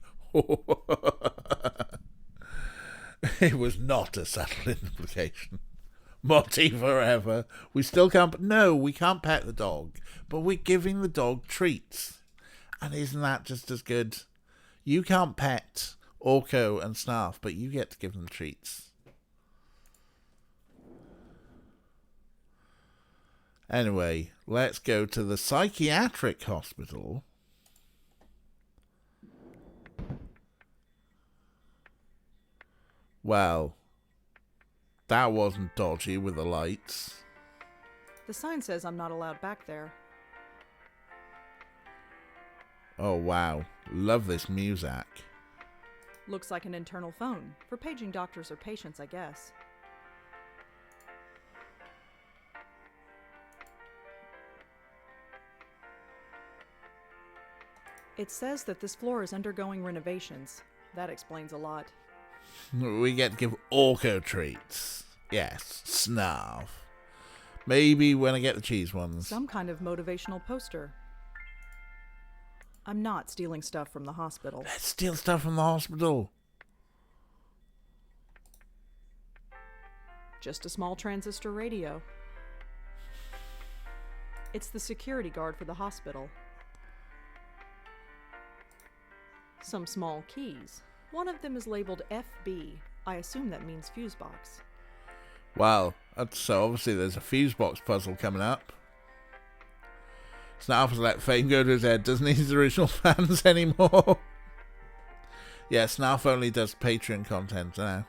It was not a subtle implication. Moti forever. We still can't... No, we can't pet the dog. But we're giving the dog treats. And isn't that just as good? You can't pet Orko and Snarf, but you get to give them treats. Anyway, let's go to the psychiatric hospital. Well, that wasn't dodgy with the lights. The sign says I'm not allowed back there. Oh wow, love this music. Looks like an internal phone. For paging doctors or patients, I guess. It says that this floor is undergoing renovations. That explains a lot. We get to give Orko treats. Yes, snarf. Maybe when I get the cheese ones. Some kind of motivational poster. I'm not stealing stuff from the hospital. Let's steal stuff from the hospital. Just a small transistor radio. It's the security guard for the hospital. Some small keys. One of them is labeled FB. I assume that means fuse box. Wow, so obviously there's a fuse box puzzle coming up. Snarf has let fame go to his head. Doesn't need his original fans anymore. Yeah, Snarf only does Patreon content now.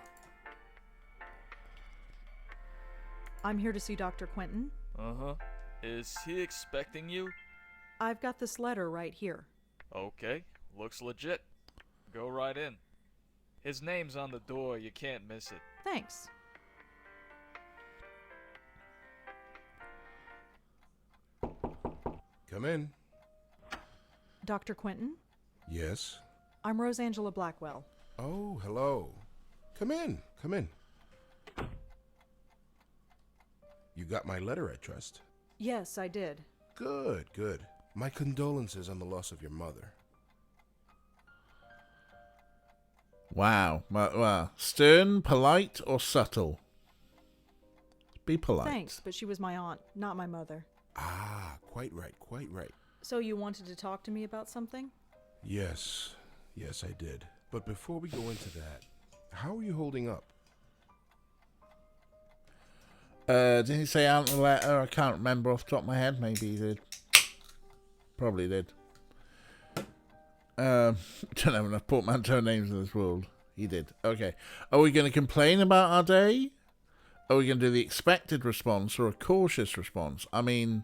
I'm here to see Dr. Quentin. Uh-huh. Is he expecting you? I've got this letter right here. Okay, looks legit. Go right in. His name's on the door, you can't miss it. Thanks. Come in. Dr. Quentin? Yes. I'm Rosangela Blackwell. Oh, hello. Come in. Come in. You got my letter, I trust. Yes, I did. Good, good. My condolences on the loss of your mother. Wow. Well, stern, polite, or subtle? Be polite. Thanks, but she was my aunt, not my mother. Ah, quite right, quite right. So you wanted to talk to me about something? Yes, yes, I did. But before we go into that, how are you holding up? Didn't he say out in the letter? I can't remember off the top of my head. Maybe he did. Probably did. Don't have enough portmanteau names in this world. He did. Okay. Are we going to complain about our day? Are we going to do the expected response or a cautious response? I mean,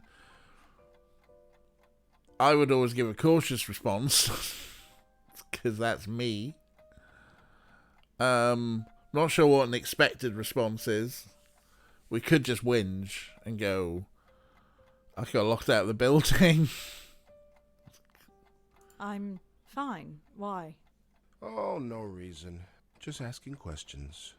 I would always give a cautious response because that's me. Not sure what an expected response is. We could just whinge and go, I got locked out of the building. I'm fine. Why? Oh, no reason. Just asking questions.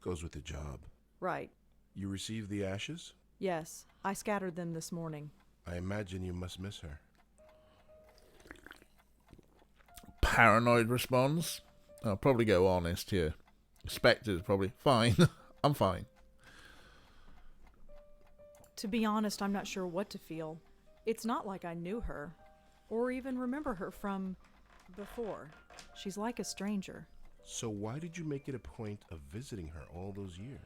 Goes with the job. Right. You received the ashes? Yes, I scattered them this morning. I imagine you must miss her. Paranoid response? I'll probably go honest here. Expected is probably fine. I'm fine. To be honest, I'm not sure what to feel. It's not like I knew her, or even remember her from before. She's like a stranger. So why did you make it a point of visiting her all those years?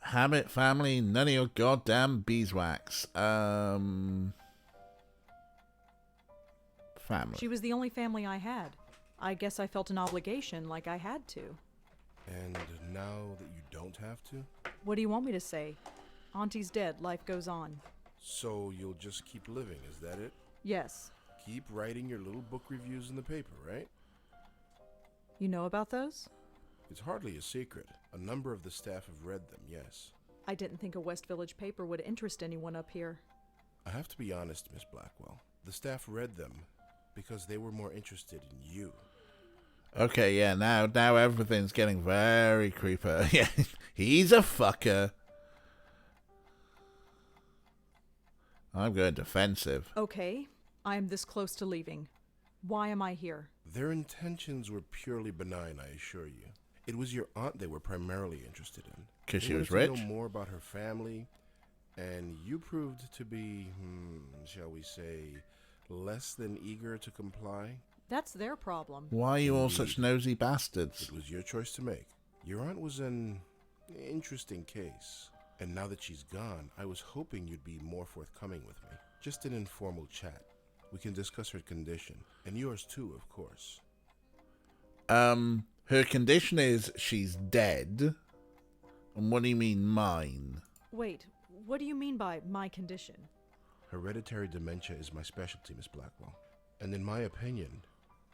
Habit, family, none of your goddamn beeswax. Family. She was the only family I had. I guess I felt an obligation, like I had to. And now that you don't have to? What do you want me to say? Auntie's dead, life goes on. So you'll just keep living, is that it? Yes. Keep writing your little book reviews in the paper, right? You know about those? It's hardly a secret. A number of the staff have read them, yes. I didn't think a West Village paper would interest anyone up here. I have to be honest, Miss Blackwell. The staff read them because they were more interested in you. Okay, yeah, now everything's getting very creepy. Yeah, he's a fucker. I'm going defensive. Okay, I am this close to leaving. Why am I here? Their intentions were purely benign, I assure you. It was your aunt they were primarily interested in. Because she They was wanted rich? to know more about her family, and you proved to be, shall we say, less than eager to comply. That's their problem. Why are you all such nosy bastards? It was your choice to make. Your aunt was an interesting case, and now that she's gone, I was hoping you'd be more forthcoming with me. Just an informal chat. We can discuss her condition, and yours too, of course. Her condition is she's dead. And what do you mean mine? Wait, what do you mean by my condition? Hereditary dementia is my specialty, Miss Blackwell. And in my opinion,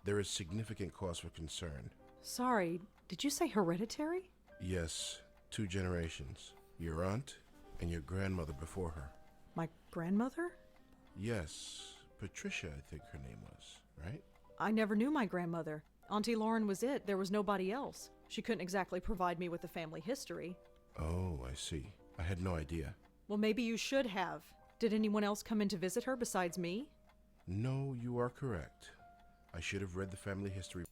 there is significant cause for concern. Sorry, did you say hereditary? Yes, 2 generations. Your aunt and your grandmother before her. My grandmother? Yes, Patricia, I think her name was, right? I never knew my grandmother. Auntie Lauren was it. There was nobody else. She couldn't exactly provide me with a family history. Oh, I see. I had no idea. Well, maybe you should have. Did anyone else come in to visit her besides me? No, you are correct. I should have read the family history.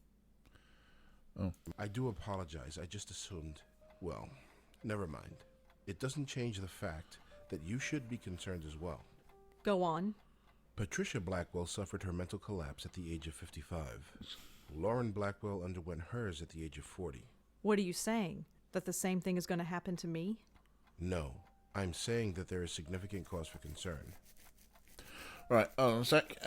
Oh. I do apologize. I just assumed. Well, never mind. It doesn't change the fact that you should be concerned as well. Go on. Patricia Blackwell suffered her mental collapse at the age of 55. Lauren Blackwell underwent hers at the age of 40. What are you saying? That the same thing is going to happen to me? No, I'm saying that there is significant cause for concern. Right, hold on a sec.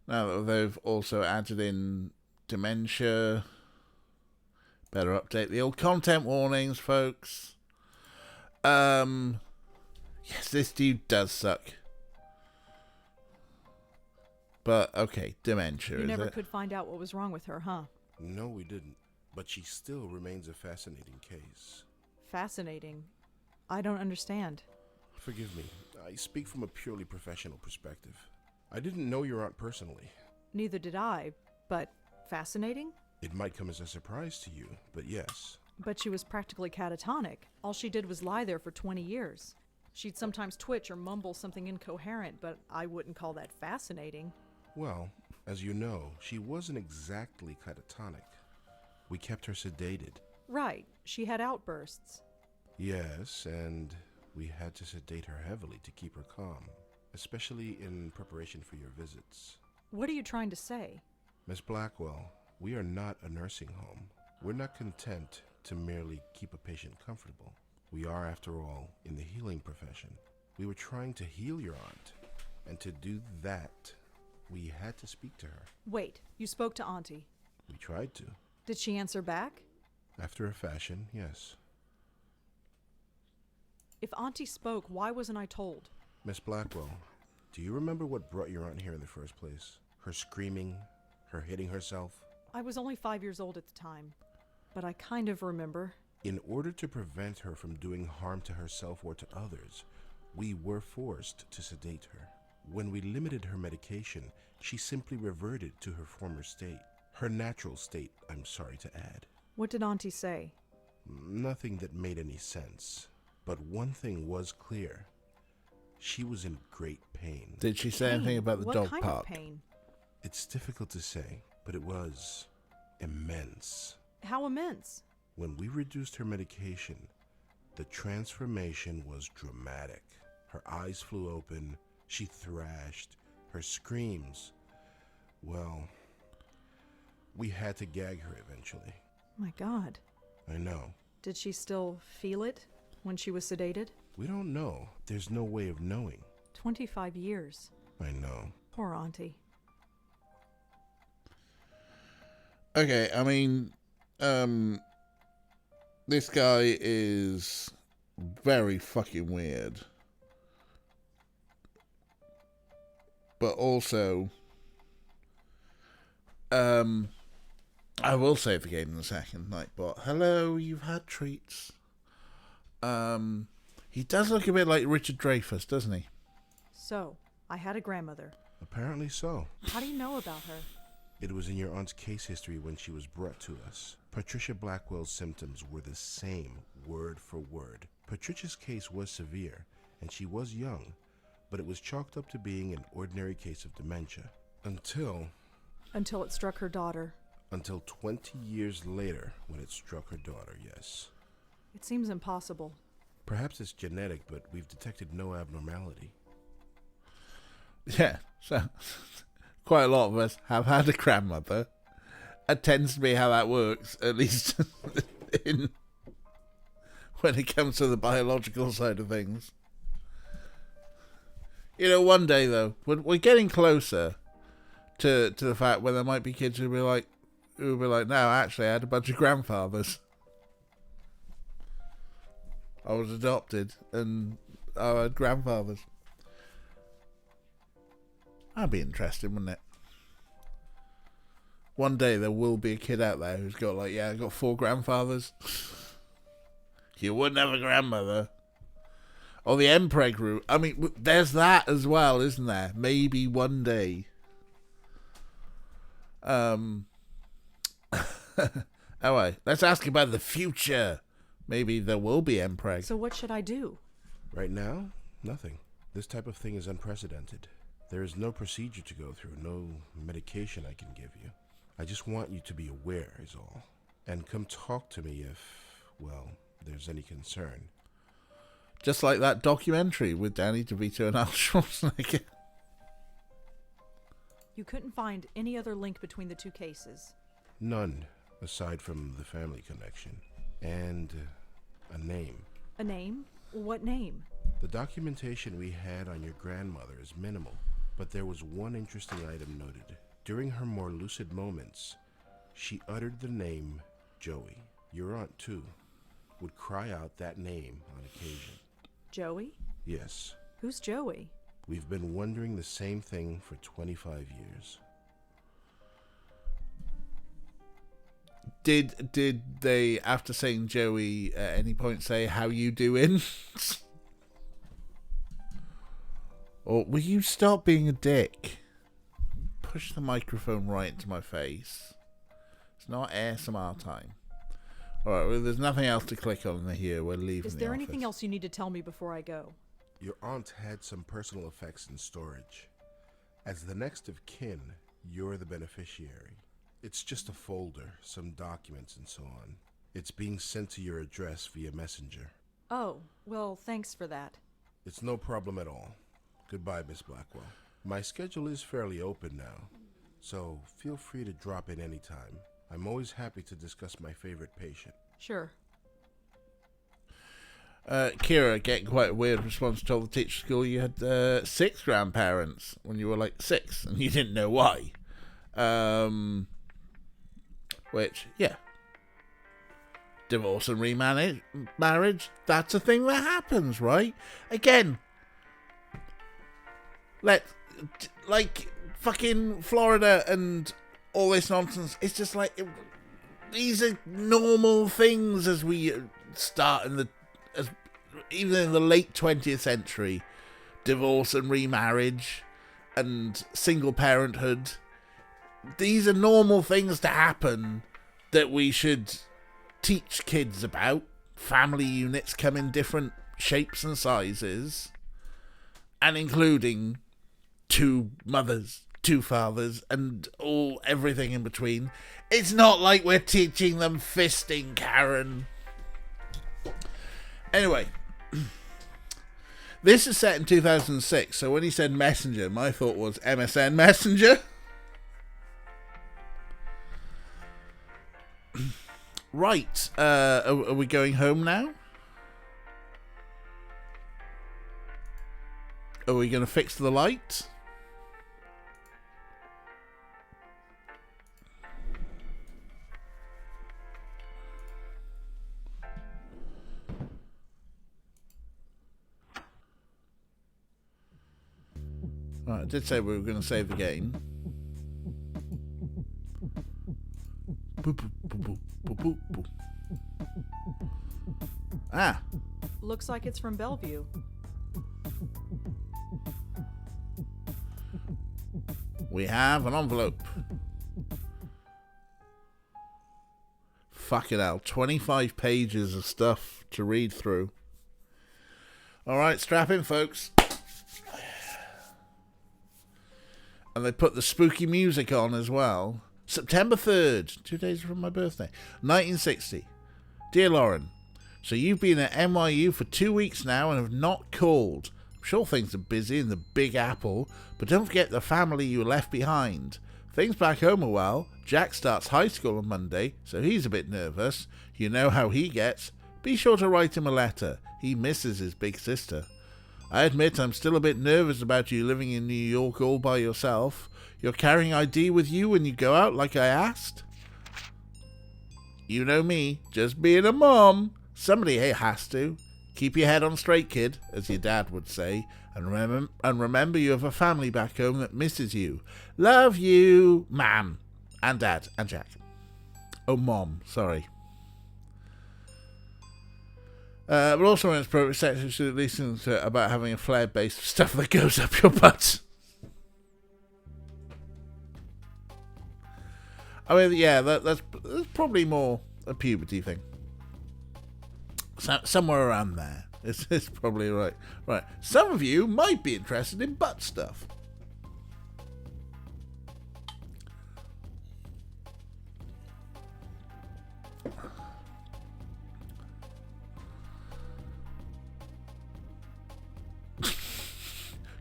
Now that they've also added in dementia, better update the old content warnings, folks. Yes, this dude does suck. But, okay, dementia, You is never it? could find out what was wrong with her, huh? No, we didn't. But she still remains a fascinating case. Fascinating. I don't understand. Forgive me. I speak from a purely professional perspective. I didn't know your aunt personally. Neither did I, but fascinating? It might come as a surprise to you, but yes. But she was practically catatonic. All she did was lie there for 20 years. She'd sometimes twitch or mumble something incoherent, but I wouldn't call that fascinating. Well, as you know, she wasn't exactly catatonic. We kept her sedated. Right. She had outbursts. Yes, and we had to sedate her heavily to keep her calm, especially in preparation for your visits. What are you trying to say? Miss Blackwell, we are not a nursing home. We're not content to merely keep a patient comfortable. We are, after all, in the healing profession. We were trying to heal your aunt, and to do that, we had to speak to her. Wait, you spoke to Auntie. We tried to. Did she answer back? After a fashion, yes. If Auntie spoke, why wasn't I told? Miss Blackwell, do you remember what brought your aunt here in the first place? Her screaming, her hitting herself? I was only 5 years old at the time, but I kind of remember. In order to prevent her from doing harm to herself or to others, we were forced to sedate her. When we limited her medication, she simply reverted to her former state. Her natural state, I'm sorry to add. What did Auntie say? Nothing that made any sense. But one thing was clear. She was in great pain. Did she say anything about the what dog kind park? Of pain? It's difficult to say, but it was immense. How immense? When we reduced her medication, the transformation was dramatic. Her eyes flew open, she thrashed, her screams. Well, we had to gag her eventually. My God. I know. Did she still feel it when she was sedated? We don't know. There's no way of knowing. 25 years. I know. Poor Auntie. Okay, I mean, this guy is very fucking weird. But also, I will save the game in a second, Nightbot. Hello, you've had treats. He does look a bit like Richard Dreyfuss, doesn't he? So, I had a grandmother. Apparently so. How do you know about her? It was in your aunt's case history when she was brought to us. Patricia Blackwell's symptoms were the same, word for word. Patricia's case was severe, and she was young, but it was chalked up to being an ordinary case of dementia. Until Until it struck her daughter. Until 20 years later, when it struck her daughter, yes. It seems impossible. Perhaps it's genetic, but we've detected no abnormality. Yeah, so quite a lot of us have had a grandmother. It tends to be how that works, at least when it comes to the biological side of things. You know, one day though, we're getting closer to the fact where there might be kids who'll be like, no, actually, I had a bunch of grandfathers. I was adopted, and our grandfathers. That'd be interesting, wouldn't it? One day there will be a kid out there who's got like, yeah, I got 4 grandfathers. You wouldn't have a grandmother. Or the MPreg route. I mean, there's that as well, isn't there? Maybe one day. Anyway, let's ask about the future. Maybe there will be MPreg. So what should I do? Right now, nothing. This type of thing is unprecedented. There is no procedure to go through, no medication I can give you. I just want you to be aware is all. And come talk to me if, well, there's any concern. Just like that documentary with Danny DeVito and Al Schwarzenegger. You couldn't find any other link between the 2 cases? None, aside from the family connection. And a name. A name? What name? The documentation we had on your grandmother is minimal, but there was one interesting item noted. During her more lucid moments, she uttered the name Joey. Your aunt, too, would cry out that name on occasion. Joey? Yes. Who's Joey? We've been wondering the same thing for 25 years. Did they, after saying Joey, at any point say, how you doing? Or will you stop being a dick? Push the microphone right into my face. It's not ASMR time. Alright, well, there's nothing else to click on here. We're leaving. Is there anything else you need to tell me before I go? Your aunt had some personal effects in storage. As the next of kin, you're the beneficiary. It's just a folder, some documents and so on. It's being sent to your address via messenger. Oh, well, thanks for that. It's no problem at all. Goodbye, Miss Blackwell. My schedule is fairly open now, so feel free to drop in anytime. I'm always happy to discuss my favorite patient. Sure. Kira, getting quite a weird response, told the teacher school you had 6 grandparents when you were like 6 and you didn't know why. Which, yeah. Divorce and remarriage, that's a thing that happens, right? Again, like fucking Florida and all this nonsense, it's just like, these are normal things as we start even in the late 20th century. Divorce and remarriage and single parenthood. These are normal things to happen that we should teach kids about. Family units come in different shapes and sizes, and including 2 mothers, 2 fathers, and everything in between. It's not like we're teaching them fisting, Karen. Anyway, this is set in 2006, so when he said Messenger, my thought was MSN Messenger. Right, are we going home now? Are we going to fix the light? Right, I did say we were going to save the game. Boop, boop, boop, boop, boop, boop. Ah. Looks like it's from Bellevue. We have an envelope. Fucking hell, 25 pages of stuff to read through. Alright, strap in, folks. And they put the spooky music on as well. September 3rd, 2 days from my birthday, 1960. Dear Lauren, so you've been at NYU for 2 weeks now and have not called. I'm sure things are busy in the Big Apple, but don't forget the family you left behind. Things back home are well. Jack starts high school on Monday, so he's a bit nervous. You know how he gets. Be sure to write him a letter. He misses his big sister. I admit I'm still a bit nervous about you living in New York all by yourself. You're carrying ID with you when you go out like I asked? You know me, just being a mom. Somebody has to. Keep your head on straight, kid, as your dad would say, and remember you have a family back home that misses you. Love you, Mom, and Dad, and Jack. Oh, Mom, sorry. But also in its appropriate section, should listen to about having a flare base of stuff that goes up your butt. I mean, yeah, that's probably more a puberty thing. Somewhere around there. It's probably right. Right. Some of you might be interested in butt stuff.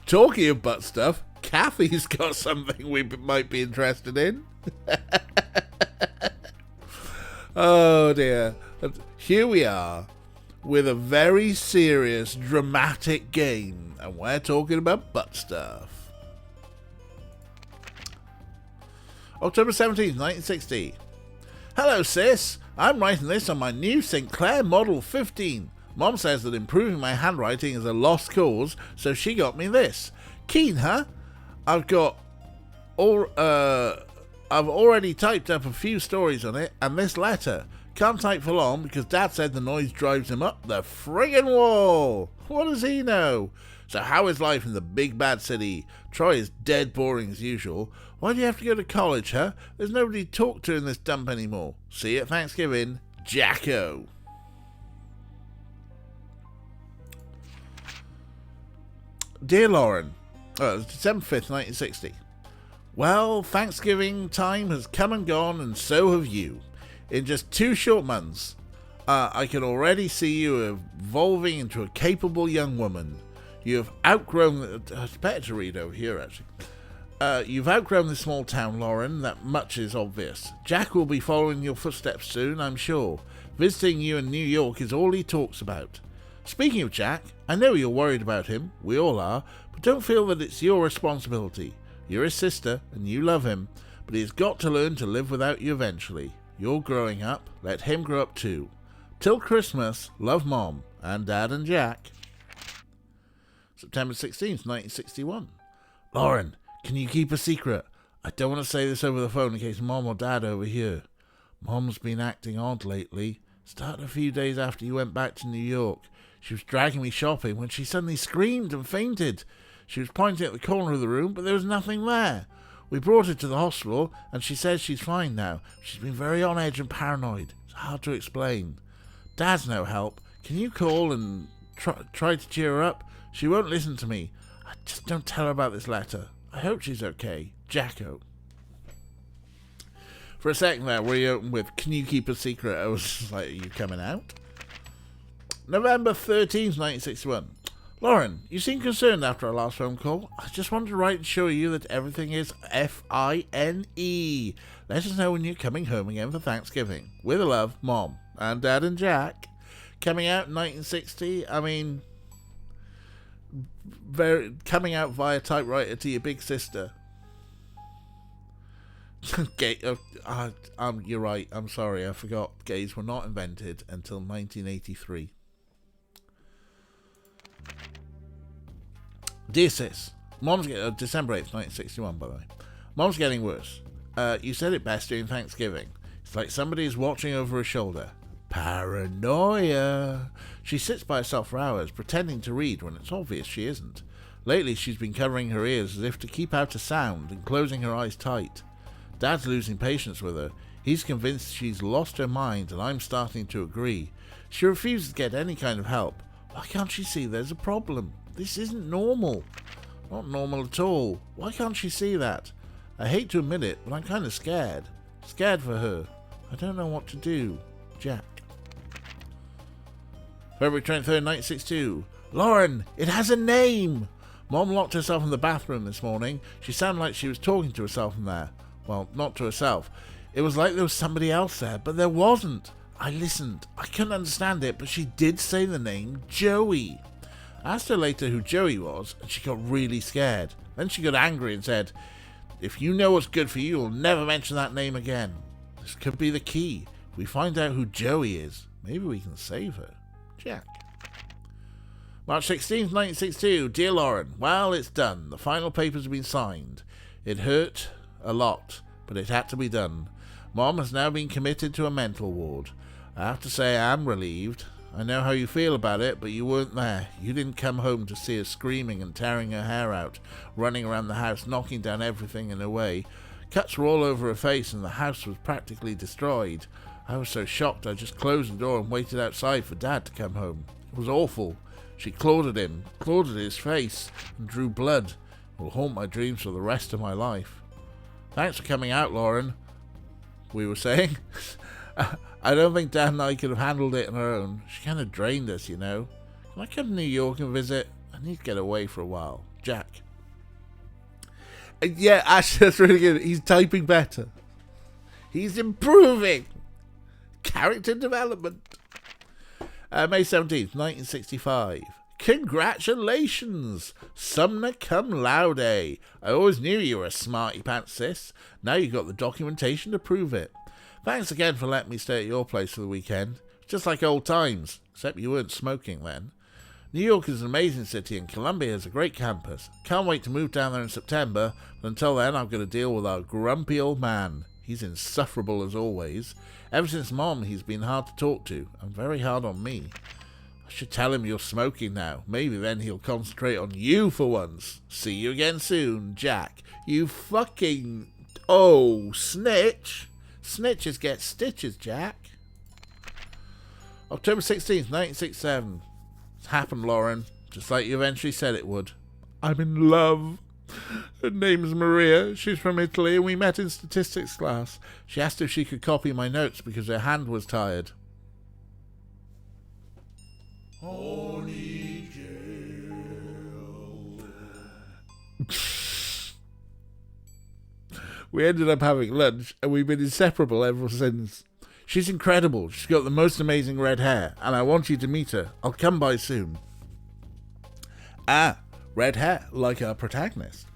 Talking of butt stuff, Kathy's got something we might be interested in. Oh dear. Here we are with a very serious, dramatic game, and we're talking about butt stuff. October 17th, 1960. Hello, sis. I'm writing this on my new St. Clair Model 15. Mom says that improving my handwriting is a lost cause, so she got me this. Keen, huh? I've already typed up a few stories on it, and this letter. Can't type for long because Dad said the noise drives him up the friggin' wall. What does he know? So how is life in the big bad city? Troy is dead boring as usual. Why do you have to go to college, huh? There's nobody to talk to in this dump anymore. See you at Thanksgiving, Jacko. Dear Lauren, December 5th, 1960. Well, Thanksgiving time has come and gone, and so have you. In just 2 short months, I can already see you evolving into a capable young woman. You have outgrown... It's better to read over here, actually. You've outgrown the small town, Lauren. That much is obvious. Jack will be following your footsteps soon, I'm sure. Visiting you in New York is all he talks about. Speaking of Jack, I know you're worried about him. We all are. But don't feel that it's your responsibility. You're his sister, and you love him. But he's got to learn to live without you eventually. You're growing up. Let him grow up too. Till Christmas, love Mom, and Dad and Jack. September 16th, 1961. Lauren, can you keep a secret? I don't want to say this over the phone in case Mom or Dad overhear. Mom's been acting odd lately. Started a few days after you went back to New York. She was dragging me shopping when she suddenly screamed and fainted. She was pointing at the corner of the room, but there was nothing there. We brought her to the hospital, and she says she's fine now. She's been very on edge and paranoid. It's hard to explain. Dad's no help. Can you call and try to cheer her up? She won't listen to me. Just don't tell her about this letter. I hope she's okay. Jacko. For a second there, we opened with, can you keep a secret? I was just like, are you coming out? November 13th, 1961. Lauren, you seem concerned after our last phone call. I just wanted to write and show you that everything is F-I-N-E. Let us know when you're coming home again for Thanksgiving. With love, Mom and Dad and Jack. Coming out in 1960, I mean, coming out via typewriter to your big sister. You're right, I'm sorry, I forgot. Gays were not invented until 1983. Dear sis, Mom's December 8th, 1961, by the way. Mom's getting worse. You said it best during Thanksgiving. It's like somebody is watching over her shoulder. Paranoia. She sits by herself for hours, pretending to read when it's obvious she isn't. Lately, she's been covering her ears as if to keep out a sound and closing her eyes tight. Dad's losing patience with her. He's convinced she's lost her mind, and I'm starting to agree. She refuses to get any kind of help. Why can't she see there's a problem? This isn't normal. Not normal at all. Why can't she see that? I hate to admit it, but I'm kind of scared. Scared for her. I don't know what to do. Jack. February 23rd, 1962. Lauren, it has a name! Mom locked herself in the bathroom this morning. She sounded like she was talking to herself in there. Well, not to herself. It was like there was somebody else there, but there wasn't. I listened. I couldn't understand it, but she did say the name Joey. I asked her later who Joey was, and she got really scared. Then she got angry and said, if you know what's good for you, you'll never mention that name again. This could be the key. If we find out who Joey is, maybe we can save her. Jack. March 16th, 1962. Dear Lauren, well, it's done. The final papers have been signed. It hurt a lot, but it had to be done. Mom has now been committed to a mental ward. I have to say I am relieved. I know how you feel about it, but you weren't there. You didn't come home to see her screaming and tearing her hair out, running around the house, knocking down everything in her way. Cuts were all over her face and the house was practically destroyed. I was so shocked I just closed the door and waited outside for Dad to come home. It was awful. She clawed at him, clawed at his face, and drew blood. It will haunt my dreams for the rest of my life. Thanks for coming out, Lauren. We were saying. I don't think Dad and I could have handled it on our own. She kind of drained us, you know. Can I come to New York and visit? I need to get away for a while. Jack. Yeah, Ash, that's really good. He's typing better. He's improving. Character development. May 17th, 1965. Congratulations! Sumner cum laude. I always knew you were a smarty pants, sis. Now you've got the documentation to prove it. Thanks again for letting me stay at your place for the weekend. Just like old times, except you weren't smoking then. New York is an amazing city and Columbia is a great campus. Can't wait to move down there in September, but until then I've got to deal with our grumpy old man. He's insufferable as always. Ever since Mom, he's been hard to talk to, and very hard on me. I should tell him you're smoking now. Maybe then he'll concentrate on you for once. See you again soon, Jack. You fucking... Oh, snitch. Snitches get stitches, Jack. October 16th, 1967. It's happened, Lauren. Just like you eventually said it would. I'm in love. Her name's Maria. She's from Italy and we met in statistics class. She asked if she could copy my notes because her hand was tired. Holy jail. We ended up having lunch and we've been inseparable ever since. She's incredible. She's got the most amazing red hair and I want you to meet her. I'll come by soon. Ah, red hair, like our protagonist.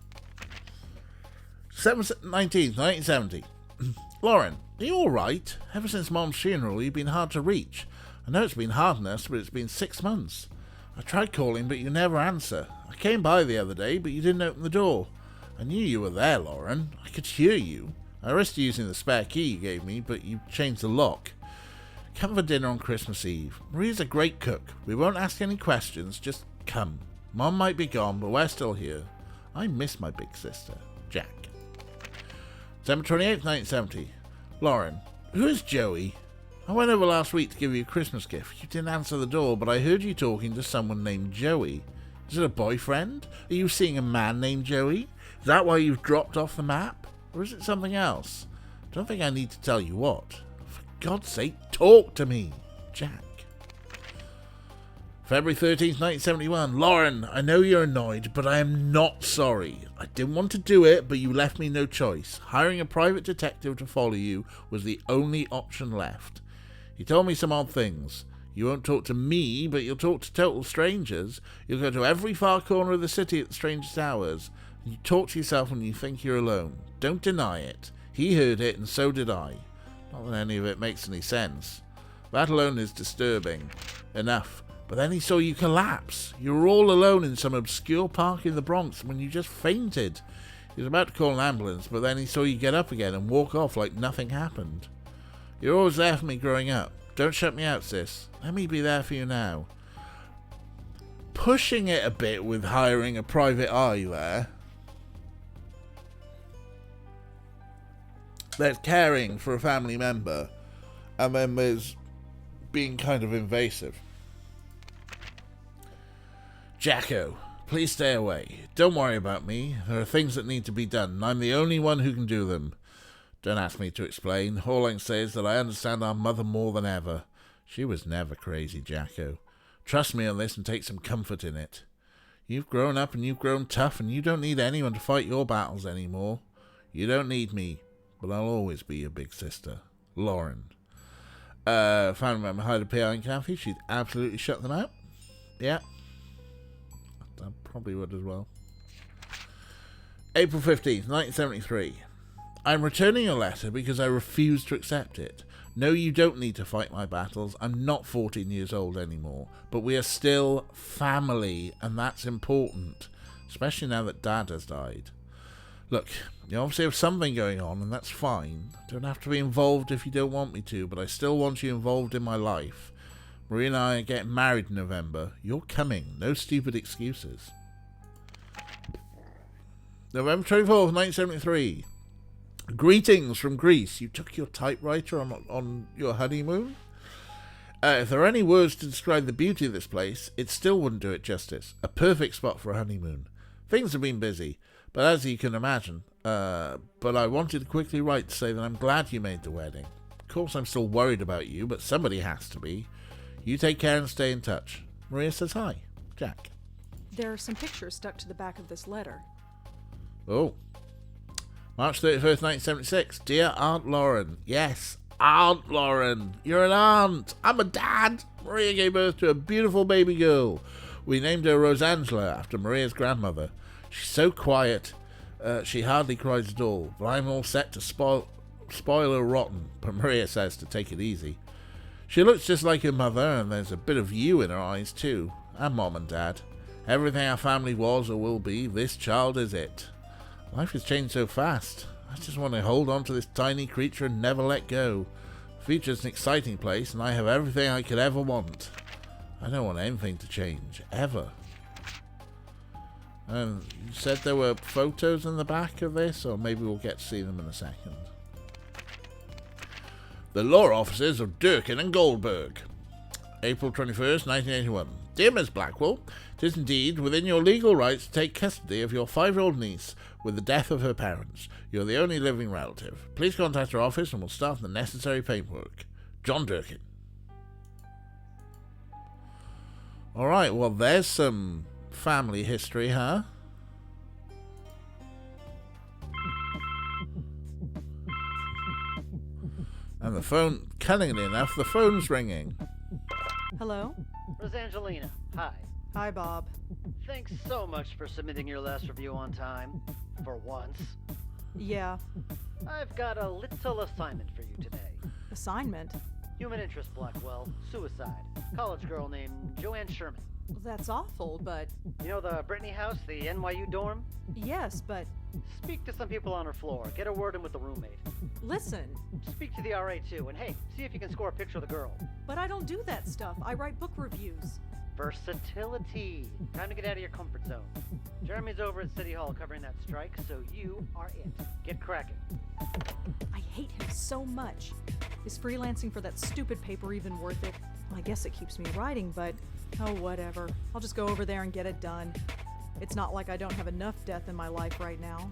7th, 19th, 1970. Lauren, are you alright? Ever since Mom's funeral, you've been hard to reach. I know it's been hard on us, but it's been 6 months. I tried calling, but you never answer. I came by the other day, but you didn't open the door. I knew you were there, Lauren. I could hear you. I risked using the spare key you gave me, but you changed the lock. Come for dinner on Christmas Eve. Maria's a great cook. We won't ask any questions, just come. Mom might be gone, but we're still here. I miss my big sister, Jack. December 28th, 1970. Lauren, who is Joey? I went over last week to give you a Christmas gift. You didn't answer the door, but I heard you talking to someone named Joey. Is it a boyfriend? Are you seeing a man named Joey? Is that why you've dropped off the map? Or is it something else? Don't think I need to tell you what. For God's sake, talk to me, Jack. February 13th, 1971. Lauren, I know you're annoyed, but I am not sorry. I didn't want to do it, but you left me no choice. Hiring a private detective to follow you was the only option left. He told me some odd things. You won't talk to me, but you'll talk to total strangers. You'll go to every far corner of the city at the strangest hours. You talk to yourself when you think you're alone. Don't deny it. He heard it, and so did I. Not that any of it makes any sense. That alone is disturbing enough. But then he saw you collapse. You were all alone in some obscure park in the Bronx when you just fainted. He was about to call an ambulance, but then he saw you get up again and walk off like nothing happened. You're always there for me growing up. Don't shut me out, sis. Let me be there for you now. Pushing it a bit with hiring a private eye there. There's caring for a family member, and then there's being kind of invasive. Jacko, please stay away. Don't worry about me. There are things that need to be done, and I'm the only one who can do them. Don't ask me to explain. All I can say is that I understand our mother more than ever. She was never crazy, Jacko. Trust me on this and take some comfort in it. You've grown up and you've grown tough, and you don't need anyone to fight your battles anymore. You don't need me, but I'll always be your big sister, Lauren. Family member hired a PI in Kathy. She'd absolutely shut them out. Yeah. I probably would as well. April 15th, 1973. I'm returning your letter because I refuse to accept it. No, you don't need to fight my battles. I'm not 14 years old anymore. But we are still family, and that's important. Especially now that Dad has died. Look, you obviously have something going on, and that's fine. Don't have to be involved if you don't want me to, but I still want you involved in my life. Marie and I are getting married in November. You're coming. No stupid excuses. November 24th, 1973. Greetings from Greece. You took your typewriter on your honeymoon? If there are any words to describe the beauty of this place, it still wouldn't do it justice. A perfect spot for a honeymoon. Things have been busy, but as you can imagine, but I wanted to quickly write to say that I'm glad you made the wedding. Of course I'm still worried about you, but somebody has to be. You take care and stay in touch. Maria says hi. Jack. There are some pictures stuck to the back of this letter. Oh. March 31st, 1976. Dear Aunt Lauren. Yes, Aunt Lauren. You're an aunt. I'm a dad. Maria gave birth to a beautiful baby girl. We named her Rosangela after Maria's grandmother. She's so quiet, she hardly cries at all. But I'm all set to spoil her rotten. But Maria says to take it easy. She looks just like her mother, and there's a bit of you in her eyes too. And Mom and Dad. Everything our family was or will be, this child is it. Life has changed so fast. I just want to hold on to this tiny creature and never let go. The future's an exciting place, and I have everything I could ever want. I don't want anything to change, ever. You said there were photos in the back of this, or maybe we'll get to see them in a second. The law offices of Durkin and Goldberg. April 21st, 1981. Dear Miss Blackwell, it is indeed within your legal rights to take custody of your 5-year-old niece with the death of her parents. You are the only living relative. Please contact our office and we'll start the necessary paperwork. John Durkin. Alright, well there's some family history, huh? And the phone, cunningly enough, the phone's ringing. Hello? Rosangelina, hi. Hi, Bob. Thanks so much for submitting your last review on time. For once. Yeah. I've got a little assignment for you today. Assignment? Human interest, Blackwell. Suicide. College girl named Joanne Sherman. Well, that's awful, but... You know the Brittany house, the NYU dorm? Yes, but... Speak to some people on her floor. Get a word in with the roommate. Listen. Speak to the RA too, and hey, see if you can score a picture of the girl. But I don't do that stuff. I write book reviews. Versatility. Time to get out of your comfort zone. Jeremy's over at City Hall covering that strike, so you are it. Get cracking. I hate him so much. Is freelancing for that stupid paper even worth it? Well, I guess it keeps me writing, but... Oh, whatever. I'll just go over there and get it done. It's not like I don't have enough death in my life right now.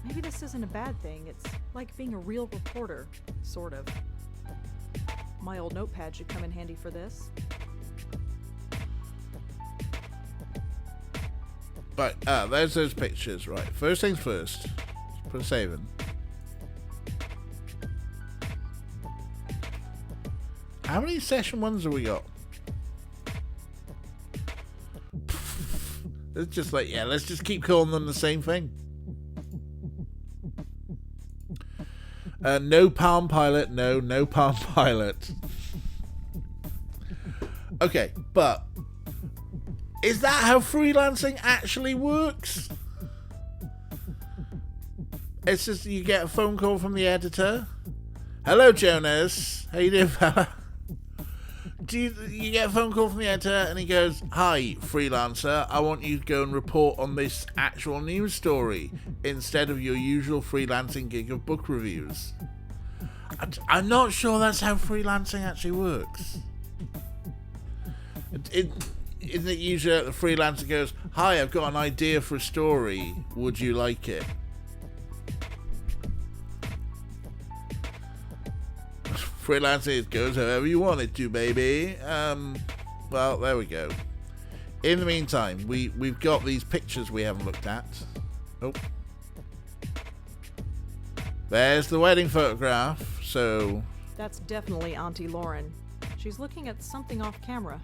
Maybe this isn't a bad thing. It's like being a real reporter. Sort of. My old notepad should come in handy for this. Right, there's those pictures. Right, first things first. Let's put a save in. How many session ones have we got? It's just like, yeah, let's just keep calling them the same thing. No Palm Pilot. No Palm Pilot. Okay, but is that how freelancing actually works? It's just you get a phone call from the editor. Hello, Jonas. How you doing, fella? You get a phone call from the editor and he goes, hi, freelancer, I want you to go and report on this actual news story instead of your usual freelancing gig of book reviews. I'm not sure that's how freelancing actually works. Isn't it usually that the freelancer goes, hi, I've got an idea for a story, would you like it? Freelancing goes however you want it to, baby. Well, there we go. In the meantime, we've got these pictures we haven't looked at. Oh. There's the wedding photograph, so... That's definitely Auntie Lauren. She's looking at something off camera.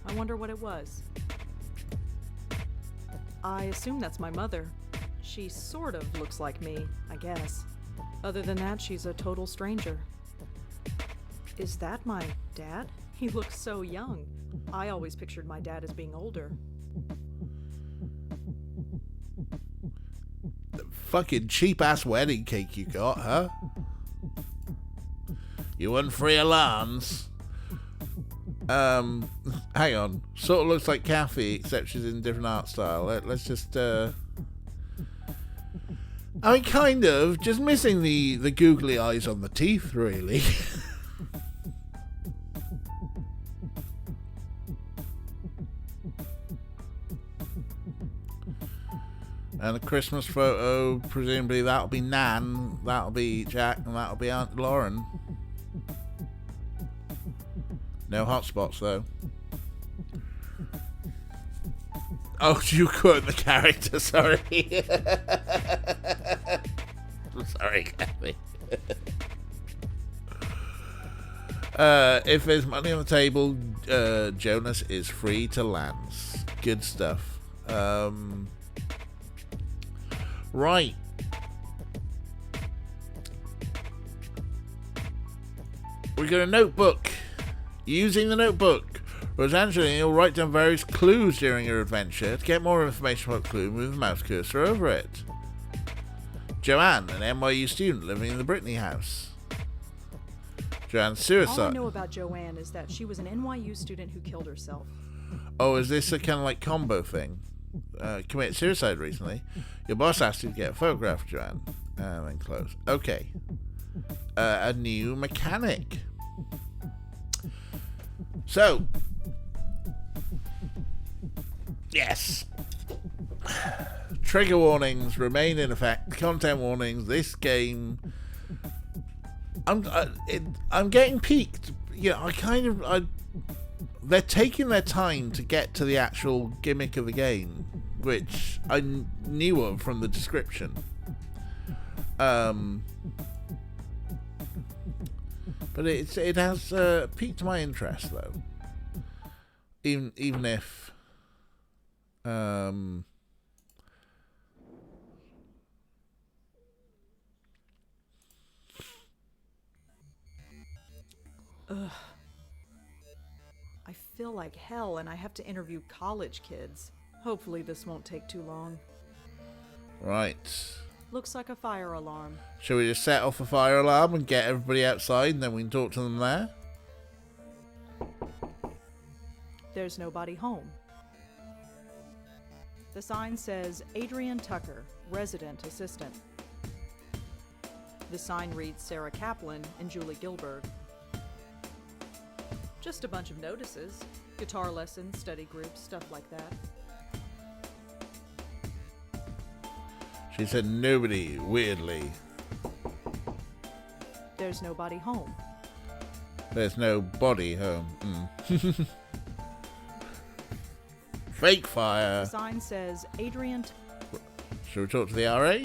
I wonder what it was. I assume that's my mother. She sort of looks like me, I guess. Other than that, she's a total stranger. Is that my dad? He looks so young. I always pictured my dad as being older. The fucking cheap-ass wedding cake you got, huh? You won 3 alarms. Hang on. Sort of looks like Kathy, except she's in a different art style. Let's just, I mean, kind of. Just missing the googly eyes on the teeth, really. And a Christmas photo, presumably that'll be Nan, that'll be Jack, and that'll be Aunt Lauren. No hotspots, though. Oh, you quote the character, sorry. I'm sorry, Kathy. If there's money on the table, Jonas is free to lance. Good stuff. Right. We got a notebook. Using the notebook, Rosangeline will write down various clues during her adventure. To get more information about the clue, move the mouse cursor over it. Joanne, an NYU student living in the Brittany house. Joanne's suicide. All I know about Joanne is that she was an NYU student who killed herself. Oh, is this a kind of like combo thing? Committed suicide recently. Your boss asked you to get a photograph of Joanne. And then close. Okay. A new mechanic. So. Yes. Trigger warnings remain in effect. Content warnings. This game. I'm getting peaked. You know, they're taking their time to get to the actual gimmick of the game, which I knew of from the description. But it has piqued my interest, though. Even if Ugh. I feel like hell, and I have to interview college kids. Hopefully this won't take too long. Right. Looks like a fire alarm. Shall we just set off a fire alarm and get everybody outside, and then we can talk to them there? There's nobody home. The sign says Adrian Tucker, resident assistant. The sign reads Sarah Kaplan and Julie Gilbert. Just a bunch of notices. Guitar lessons, study groups, stuff like that. She said nobody, weirdly. There's nobody home. There's no body home. Fake fire. The sign says Adrian... Should we talk to the RA?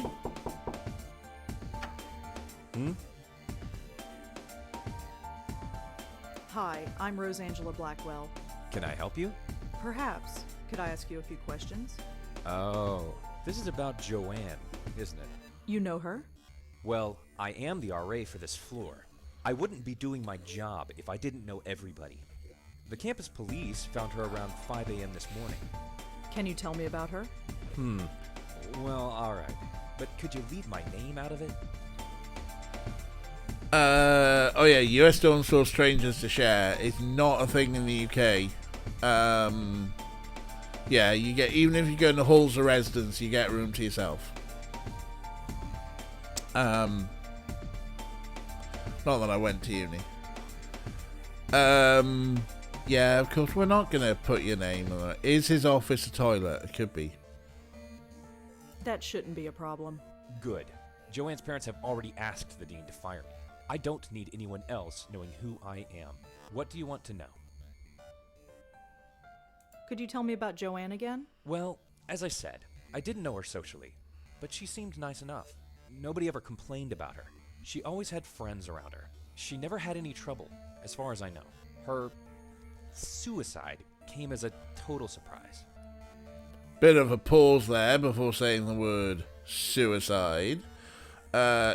Hi, I'm Rosangela Blackwell. Can I help you? Perhaps. Could I ask you a few questions? Oh, this is about Joanne, isn't it? You know her? Well, I am the RA for this floor. I wouldn't be doing my job if I didn't know everybody. The campus police found her around 5 a.m. this morning. Can you tell me about her? Well, alright. But could you leave my name out of it? Oh yeah, US don't allow strangers to share. It's not a thing in the UK. Yeah, you get, even if you go in the halls of residence, you get a room to yourself. Not that I went to uni. Yeah, of course, we're not going to put your name on it. Is his office a toilet? It could be. That shouldn't be a problem. Good. Joanne's parents have already asked the dean to fire me. I don't need anyone else knowing who I am. What do you want to know? Could you tell me about Joanne again? Well, as I said, I didn't know her socially, but she seemed nice enough. Nobody ever complained about her. She always had friends around her. She never had any trouble, as far as I know. Her suicide came as a total surprise. Bit of a pause there before saying the word suicide.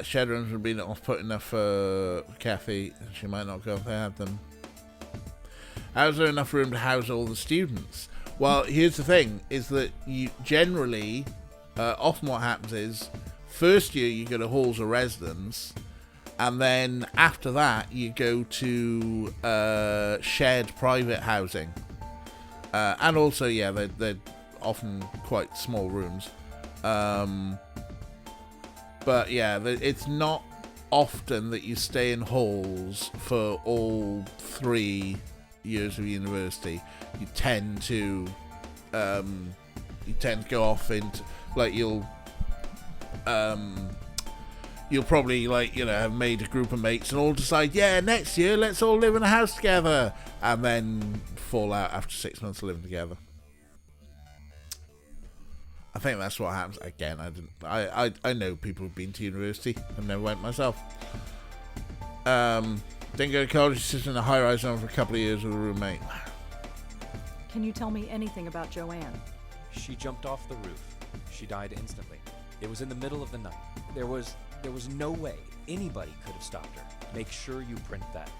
shed rooms would be off-put enough for Kathy. She might not go if they had them. How's there enough room to house all the students? Well, here's the thing, is that you generally, often what happens is, first year you go to halls of residence, and then after that you go to shared private housing. And also, yeah, they're often quite small rooms. But yeah, it's not often that you stay in halls for all 3 years of university. You tend to go off into, like, you'll probably, like, you know, have made a group of mates and all decide, yeah, next year let's all live in a house together, and then fall out after 6 months of living together. I think that's what happens. Again, I know people who've been to university. I never went myself. Didn't go to college, just in a high-rise home for a couple of years with a roommate. Can you tell me anything about Joanne? She jumped off the roof. She died instantly. It was in the middle of the night. There was no way anybody could have stopped her. Make sure you print that.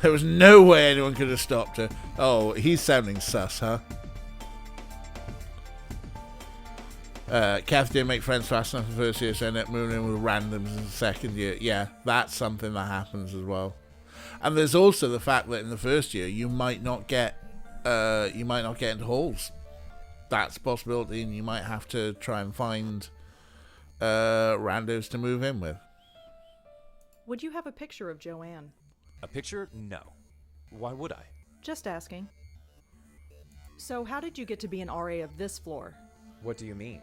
There was no way anyone could have stopped her. Oh, he's sounding sus, huh? Kath didn't make friends fast enough in the first year, so ended up moving in with randoms in the second year. Yeah, that's something that happens as well. And there's also the fact that in the first year you might not get into halls. That's a possibility, and you might have to try and find randos to move in with. Would you have a picture of Joanne? A picture? No. Why would I? Just asking. So how did you get to be an RA of this floor? What do you mean?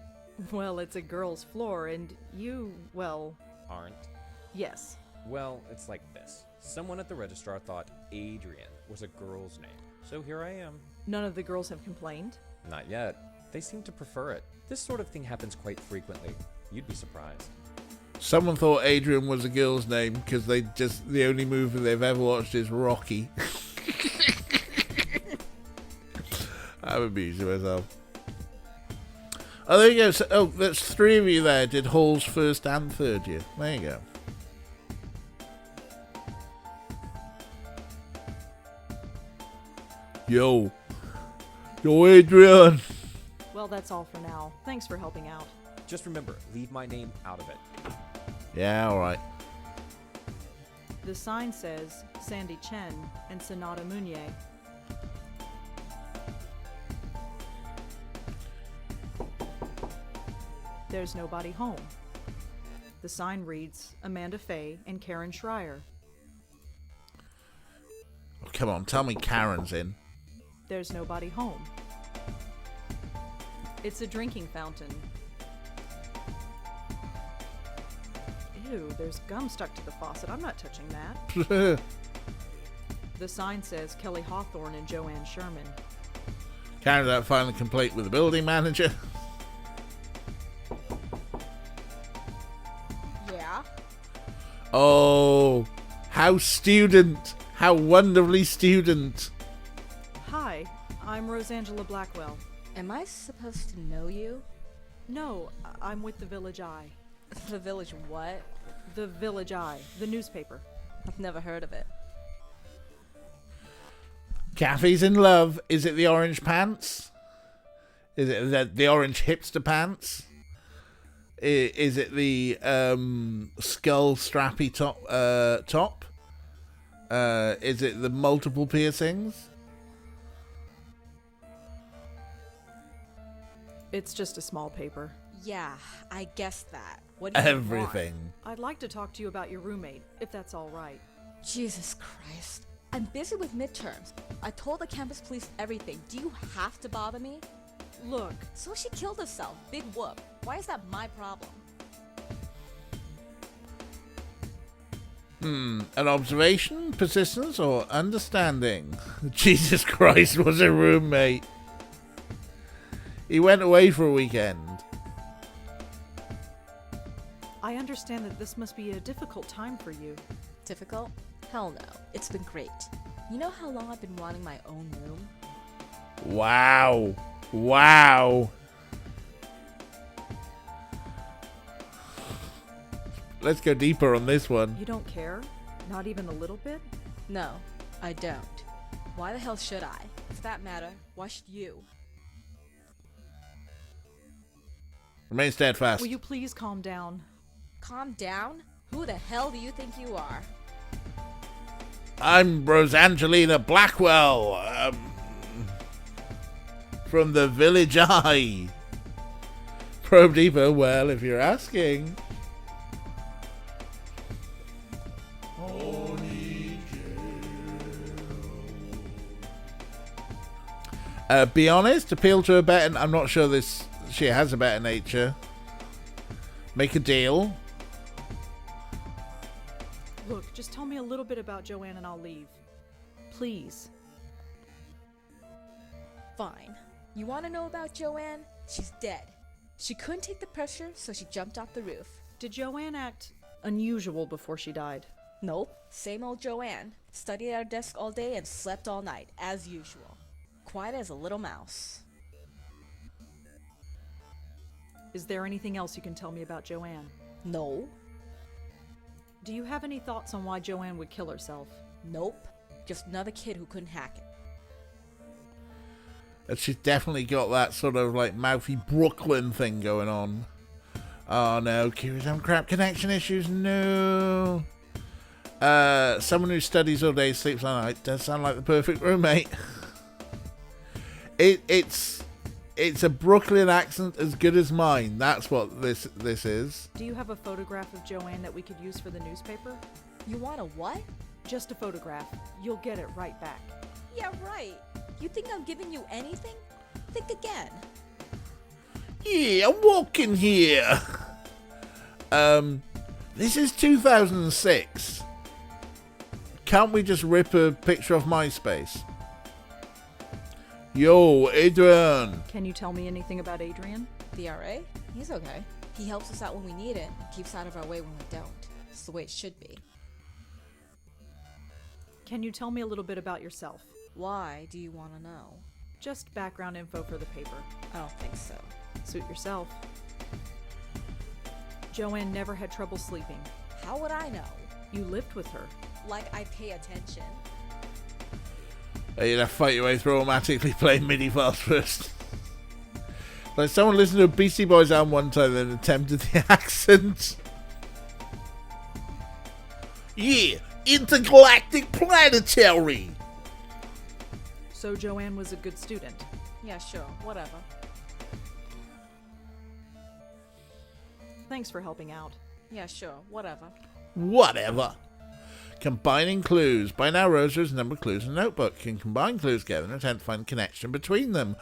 Well, it's a girl's floor, and you, well... Aren't? Yes. Well, it's like this. Someone at the registrar thought Adrian was a girl's name, so here I am. None of the girls have complained? Not yet. They seem to prefer it. This sort of thing happens quite frequently. You'd be surprised. Someone thought Adrian was a girl's name because the only movie they've ever watched is Rocky. I'm amusing myself. Oh, there you go. So, that's 3 of you there did halls first and third year. There you go. Yo, Adrian. Well, that's all for now. Thanks for helping out. Just remember, leave my name out of it. Yeah, alright. The sign says Sandy Chen and Sonata Munier. There's nobody home. The sign reads Amanda Faye and Karen Schreier. Oh, come on, tell me Karen's in. There's nobody home. It's a drinking fountain. Ew, there's gum stuck to the faucet. I'm not touching that. The sign says Kelly Hawthorne and Joanne Sherman. Karen's out finally complete with the building manager. Yeah? Oh, how student. How wonderfully student. Hi, I'm Rosangela Blackwell. Am I supposed to know you? No, I'm with the Village Eye. The Village what? The Village Eye, the newspaper. I've never heard of it. Kathy's in love. Is it the orange pants? Is it the orange hipster pants? Is it the skull strappy top? Is it the multiple piercings? It's just a small paper. Yeah, I guessed that. What do you Everything. want? I'd like to talk to you about your roommate, if that's all right. Jesus Christ. I'm busy with midterms. I told the campus police everything. Do you have to bother me? Look, So she killed herself. Big whoop. Why is that my problem? An observation, persistence, or understanding? Jesus Christ was a roommate. He went away for a weekend. I understand that this must be a difficult time for you. Difficult? Hell no. It's been great. You know how long I've been wanting my own room? Wow. Wow. let's go deeper on this one. You don't care? Not even a little bit? No, I don't. Why the hell should I? For that matter, why should you? Remain steadfast. Will you please calm down? Calm down? Who the hell do you think you are? I'm Rosangelina Blackwell, from the Village Eye. Probe deeper, well, if you're asking. Be honest, appeal to her better. I'm not sure she has a better nature. Make a deal. Look, just tell me a little bit about Joanne and I'll leave. Please. Fine. You want to know about Joanne? She's dead. She couldn't take the pressure, so she jumped off the roof. Did Joanne act unusual before she died? Nope. Same old Joanne. Studied at her desk all day and slept all night, as usual. Quiet as a little mouse. Is there anything else you can tell me about Joanne? No. Do you have any thoughts on why Joanne would kill herself? Nope. Just another kid who couldn't hack it. And she's definitely got that sort of like mouthy Brooklyn thing going on. Oh no, Kira's having crap connection issues. No. Someone who studies all day, sleeps all night does sound like the perfect roommate. It's a Brooklyn accent as good as mine. That's what this is. Do you have a photograph of Joanne that we could use for the newspaper? You want a what? Just a photograph. You'll get it right back. Yeah, right. You think I'm giving you anything? Think again. Yeah, I'm walking here. This is 2006. Can't we just rip a picture off MySpace? Yo, Adrian. Can you tell me anything about Adrian? The RA? He's okay. He helps us out when we need it and keeps out of our way when we don't. It's the way it should be. Can you tell me a little bit about yourself? Why do you want to know? Just background info for the paper. I don't think so. Suit yourself. Joanne never had trouble sleeping. How would I know? You lived with her. Like I pay attention. You'd have to fight your way through automatically playing MIDI files first. Like someone listened to a Beastie Boys album one time and attempted the accent. Yeah, intergalactic planetary. So Joanne was a good student. Yeah, sure, whatever. Thanks for helping out. Yeah, sure, whatever. Whatever. Combining clues. By now, Rosa has a number of clues in a notebook. Can combine clues together and attempt to find a connection between them.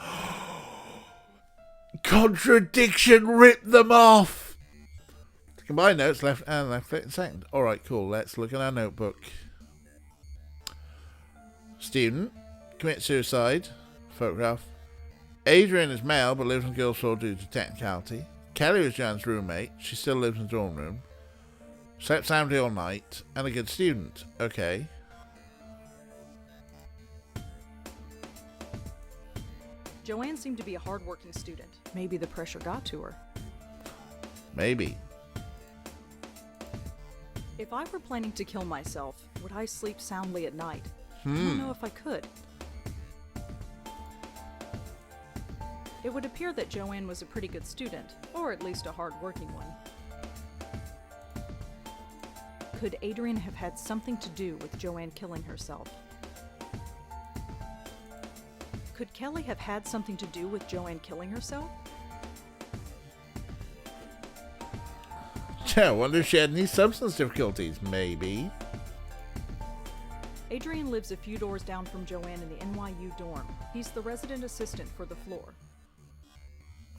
Contradiction! Rip them off! To combine notes, left and left click second. Alright, cool. Let's look at our notebook. Student. Commit suicide. Photograph. Adrian is male but lives in girls' floor due to technicality. Kelly was Jan's roommate. She still lives in the dorm room. Slept soundly all night, and a good student. Okay. Joanne seemed to be a hard-working student. Maybe the pressure got to her. Maybe. If I were planning to kill myself, would I sleep soundly at night? I don't know if I could. It would appear that Joanne was a pretty good student, or at least a hard-working one. Could Adrian have had something to do with Joanne killing herself? Could Kelly have had something to do with Joanne killing herself? I wonder if she had any substance difficulties. Maybe. Adrian lives a few doors down from Joanne in the NYU dorm. He's the resident assistant for the floor.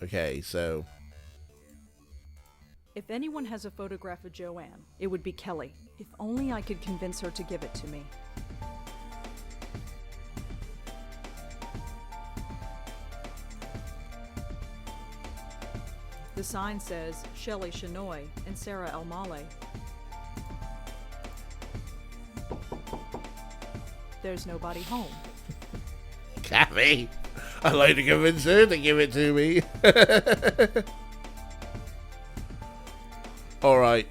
Okay, so... If anyone has a photograph of Joanne, it would be Kelly. If only I could convince her to give it to me. The sign says Shelley Shinoy and Sarah Elmale. There's nobody home. Kathy, I'd like to convince her to give it to me. Alright.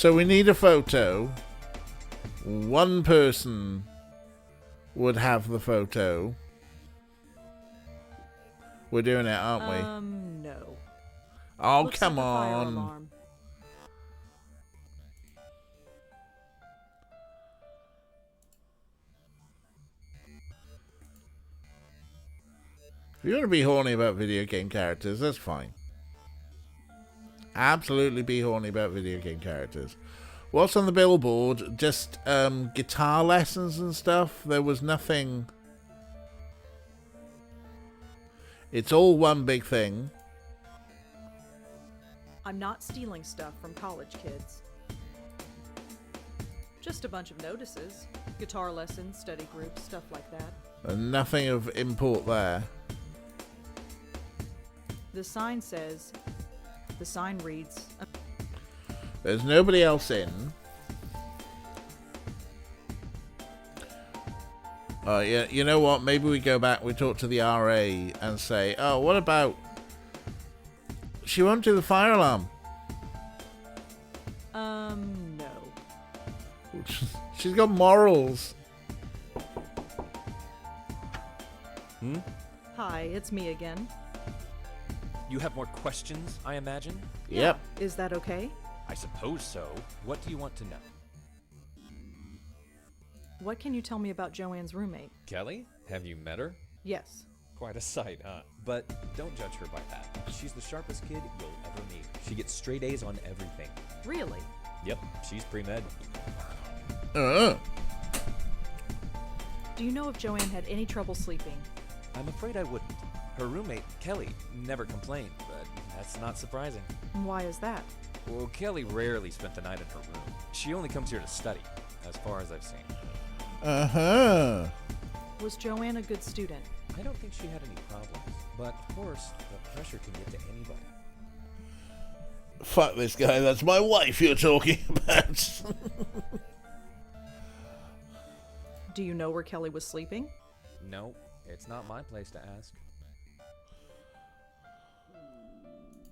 So we need a photo. One person would have the photo. We're doing it, aren't we? No. Oh, Looks come like a fire on. alarm. If you want to be horny about video game characters, that's fine. Absolutely be horny about video game characters. What's on the billboard? Just guitar lessons and stuff? There was nothing... It's all one big thing. I'm not stealing stuff from college kids. Just a bunch of notices. Guitar lessons, study groups, stuff like that. And nothing of import there. The sign says... The sign reads... There's nobody else in. Yeah, you know what? Maybe we go back, we talk to the RA and say, oh, what about... She won't do the fire alarm. No. She's got morals. Hi, it's me again. You have more questions, I imagine? Yep. Is that okay? I suppose so. What do you want to know? What can you tell me about Joanne's roommate? Kelly? Have you met her? Yes. Quite a sight, huh? But don't judge her by that. She's the sharpest kid you'll ever meet. She gets straight A's on everything. Really? Yep, she's pre-med. Do you know if Joanne had any trouble sleeping? I'm afraid I wouldn't. Her roommate, Kelly, never complained, but that's not surprising. Why is that? Well, Kelly rarely spent the night in her room. She only comes here to study, as far as I've seen. Uh-huh. Was Joanne a good student? I don't think she had any problems, but of course, the pressure can get to anybody. Fuck this guy, that's my wife you're talking about. Do you know where Kelly was sleeping? No, it's not my place to ask.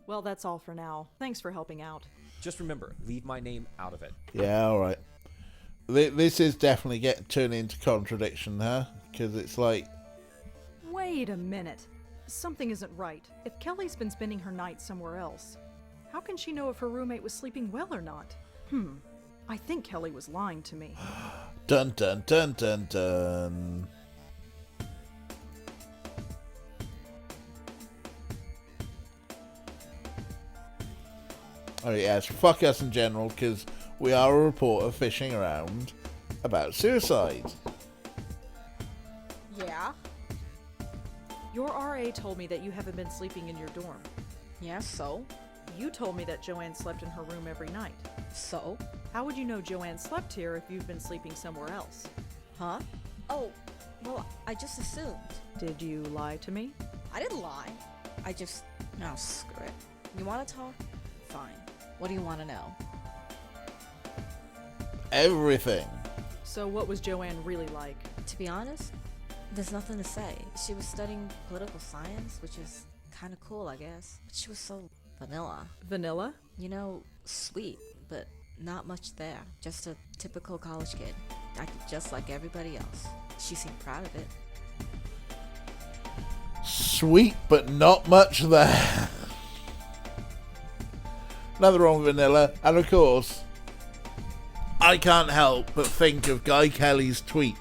Well, that's all for now. Thanks for helping out. Just remember, leave my name out of it. Yeah, alright. This is definitely turning into contradiction, huh? Because it's like... Wait a minute. Something isn't right. If Kelly's been spending her night somewhere else, how can she know if her roommate was sleeping well or not? I think Kelly was lying to me. Dun dun dun dun dun. Oh yes, fuck us in general, because we are a reporter fishing around about suicide. Yeah? Your RA told me that you haven't been sleeping in your dorm. Yeah, so? You told me that Joanne slept in her room every night. So? How would you know Joanne slept here if you've been sleeping somewhere else? Huh? Oh, well, I just assumed. Did you lie to me? I didn't lie. I just... No, screw it. You want to talk? Fine. What do you want to know? Everything. So what was Joanne really like? To be honest, there's nothing to say. She was studying political science, which is kind of cool, I guess. But she was so vanilla. Vanilla? You know, sweet, but not much there. Just a typical college kid. Acted just like everybody else. She seemed proud of it. Sweet, but not much there. Nothing wrong with vanilla. And of course, I can't help but think of Guy Kelly's tweet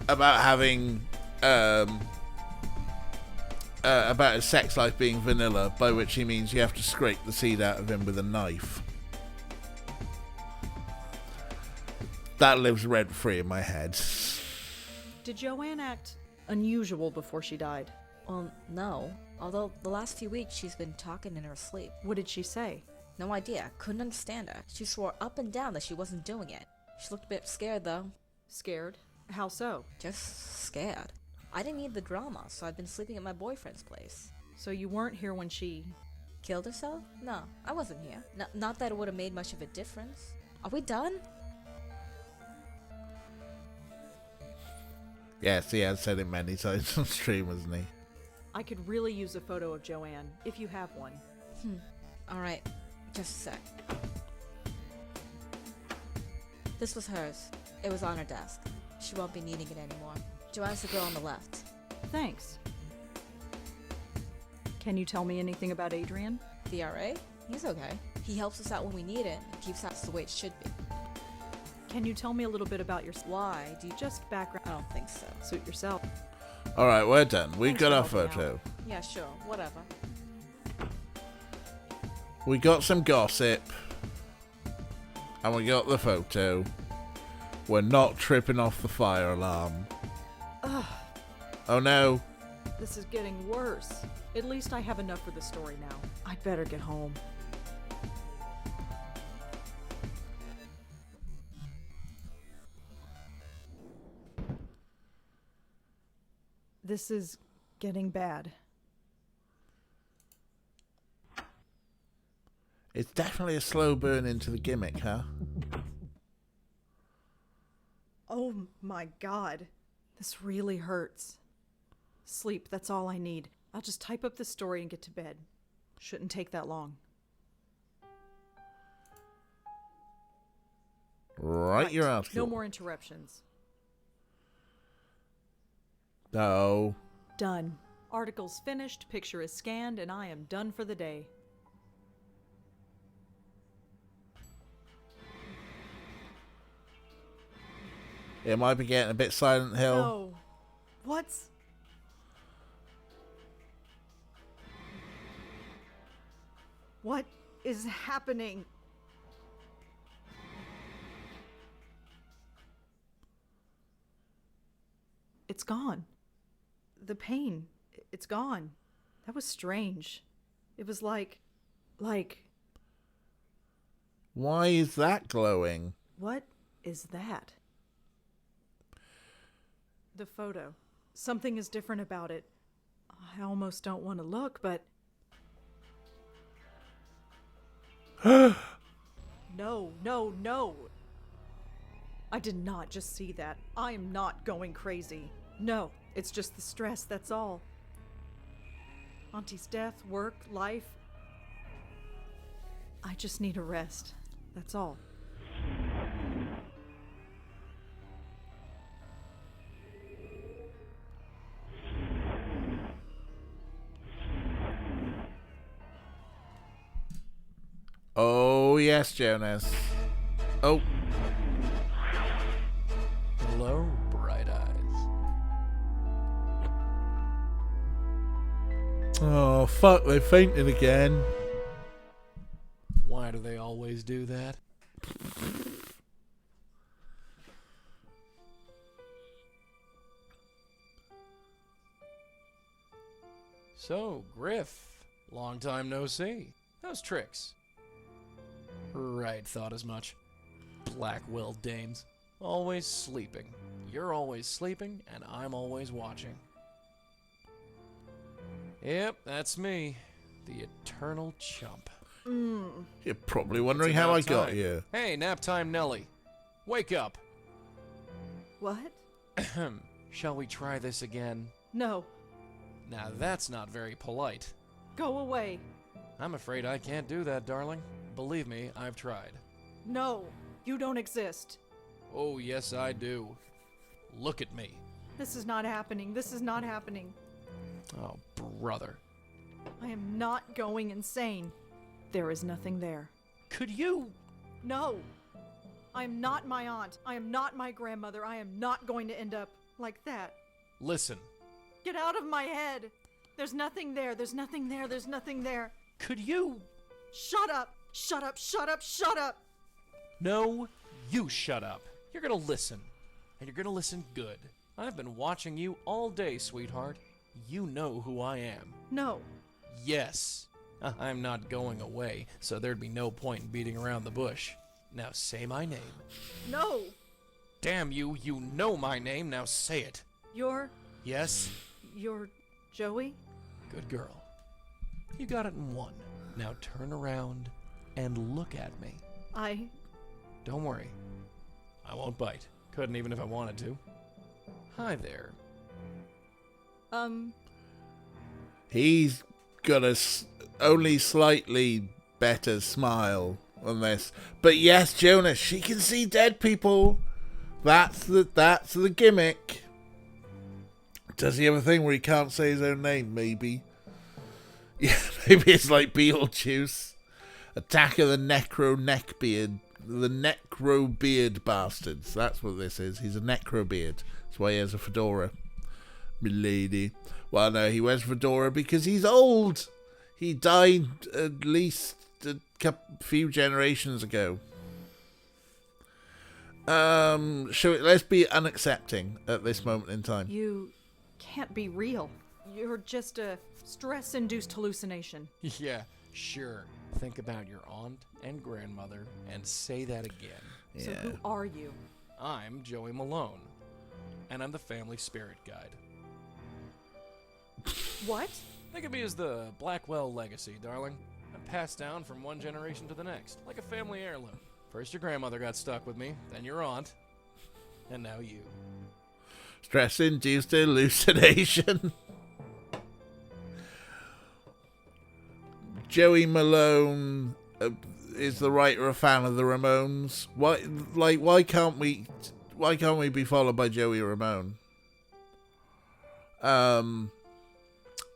about having about his sex life being vanilla, by which he means you have to scrape the seed out of him with a knife. That lives rent-free in my head. Did Joanne act unusual before she died? Well, no. Although the last few weeks she's been talking in her sleep. What did she say? No idea. Couldn't understand her. She swore up and down that she wasn't doing it. She looked a bit scared, though. Scared? How so? Just scared. I didn't need the drama, so I've been sleeping at my boyfriend's place. So you weren't here when she... Killed herself? No, I wasn't here. Not that it would have made much of a difference. Are we done? Yes, he has said it many times on stream, hasn't he? I could really use a photo of Joanne, if you have one. Alright. Just a sec. This was hers. It was on her desk. She won't be needing it anymore. Joanne's the girl on the left. Thanks. Can you tell me anything about Adrian? The RA? He's okay. He helps us out when we need it and keeps us the way it should be. Can you tell me a little bit about your... Why? Do you Just background. I don't think so. Suit yourself. Alright, we're done. We Thanks got for our helping photo. Yeah, sure. Whatever. We got some gossip. And we got the photo. We're not tripping off the fire alarm. Ugh, Oh no. this is getting worse. At least I have enough for the story now. I'd better get home. This is getting bad. It's definitely a slow burn into the gimmick, huh? Oh my god. This really hurts. Sleep, that's all I need. I'll just type up the story and get to bed. Shouldn't take that long. Right, you're out. No more interruptions. No. Done. Article's finished, picture is scanned, and I am done for the day. It might be getting a bit Silent Hill. No. What's... What is happening? It's gone. The pain, it's gone. That was strange. It was like... Why is that glowing? What is that? The photo. Something is different about it. I almost don't want to look, but... No, no, no! I did not just see that. I am not going crazy. No, it's just the stress, that's all. Auntie's death, work, life. I just need a rest. That's all. Oh, yes, Jonas. Oh. Hello, bright eyes. Oh, fuck, they fainted again. Why do they always do that? So, Griff, long time no see. How's Trix? Right, thought as much. Blackwell dames. Always sleeping. You're always sleeping, and I'm always watching. Yep, that's me. The eternal chump. You're probably wondering how I got here. Hey, nap time Nelly. Wake up. What? Shall we try this again? No. Now that's not very polite. Go away. I'm afraid I can't do that, darling. Believe me, I've tried. No, you don't exist. Oh, yes, I do. Look at me. This is not happening. This is not happening. Oh, brother. I am not going insane. There is nothing there. Could you? No. I am not my aunt. I am not my grandmother. I am not going to end up like that. Listen. Get out of my head. There's nothing there. There's nothing there. There's nothing there. Could you? Shut up. Shut up. Shut up. Shut up. No, you shut up. You're gonna listen. And you're gonna listen good. I've been watching you all day, sweetheart. You know who I am. No. Yes. I'm not going away, so there'd be no point in beating around the bush. Now say my name. No. Damn you, you know my name, now say it. You're Yes? Joey? Good girl. You got it in one. Now turn around and look at me. Don't worry. I won't bite. Couldn't even if I wanted to. Hi there. He's got a only slightly better smile than this. But yes, Jonas, she can see dead people. That's the gimmick. Does he have a thing where he can't say his own name? Maybe. Yeah, maybe it's like Beetlejuice. Attack of the Necrobeard. The Necrobeard bastards. That's what this is. He's a Necrobeard. That's why he has a fedora. Milady. Well, no, he wears a fedora because he's old. He died at least a few generations ago. Let's be unaccepting at this moment in time. You can't be real. You're just a stress-induced hallucination. Yeah, sure. Think about your aunt and grandmother and say that again. Yeah. So who are you? I'm Joey Malone, and I'm the family spirit guide. What? Think of me as the Blackwell Legacy, darling. I'm passed down from one generation to the next, like a family heirloom. First your grandmother got stuck with me, then your aunt, and now you. Stress-induced hallucination. Joey Malone is the writer a fan of the Ramones? Why can't we be followed by Joey Ramone? But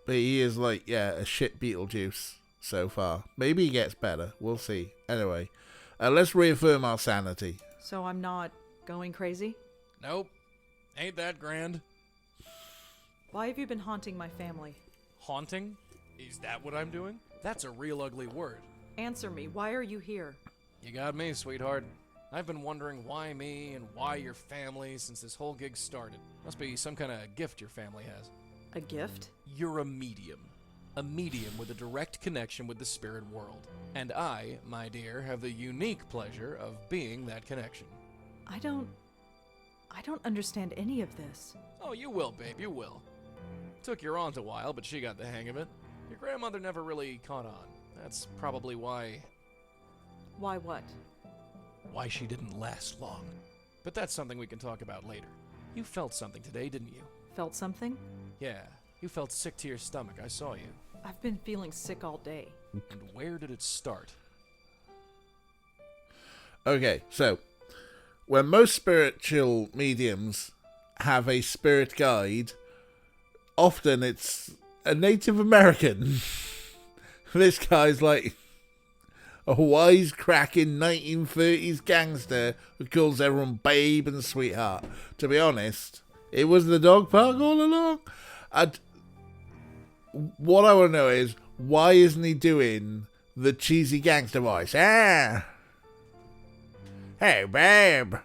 he is a shit Beetlejuice so far. Maybe he gets better. We'll see. Anyway, let's reaffirm our sanity. So I'm not going crazy? Nope. Ain't that grand? Why have you been haunting my family? Haunting? Is that what I'm doing? That's a real ugly word. Answer me. Why are you here? You got me, sweetheart. I've been wondering why me and why your family since this whole gig started. Must be some kind of gift your family has. A gift? You're a medium. A medium with a direct connection with the spirit world. And I, my dear, have the unique pleasure of being that connection. I don't understand any of this. Oh, you will, babe, you will. Took your aunt a while, but she got the hang of it. Your grandmother never really caught on. That's probably why... Why what? Why she didn't last long. But that's something we can talk about later. You felt something today, didn't you? Felt something? Yeah, you felt sick to your stomach. I saw you. I've been feeling sick all day. And where did it start? Okay, so when most spiritual mediums have a spirit guide, often it's a Native American. This guy's like a wisecracking 1930s gangster who calls everyone babe and sweetheart. To be honest, it was the dog park all along. What I want to know is, why isn't he doing the cheesy gangster voice? Hey babe,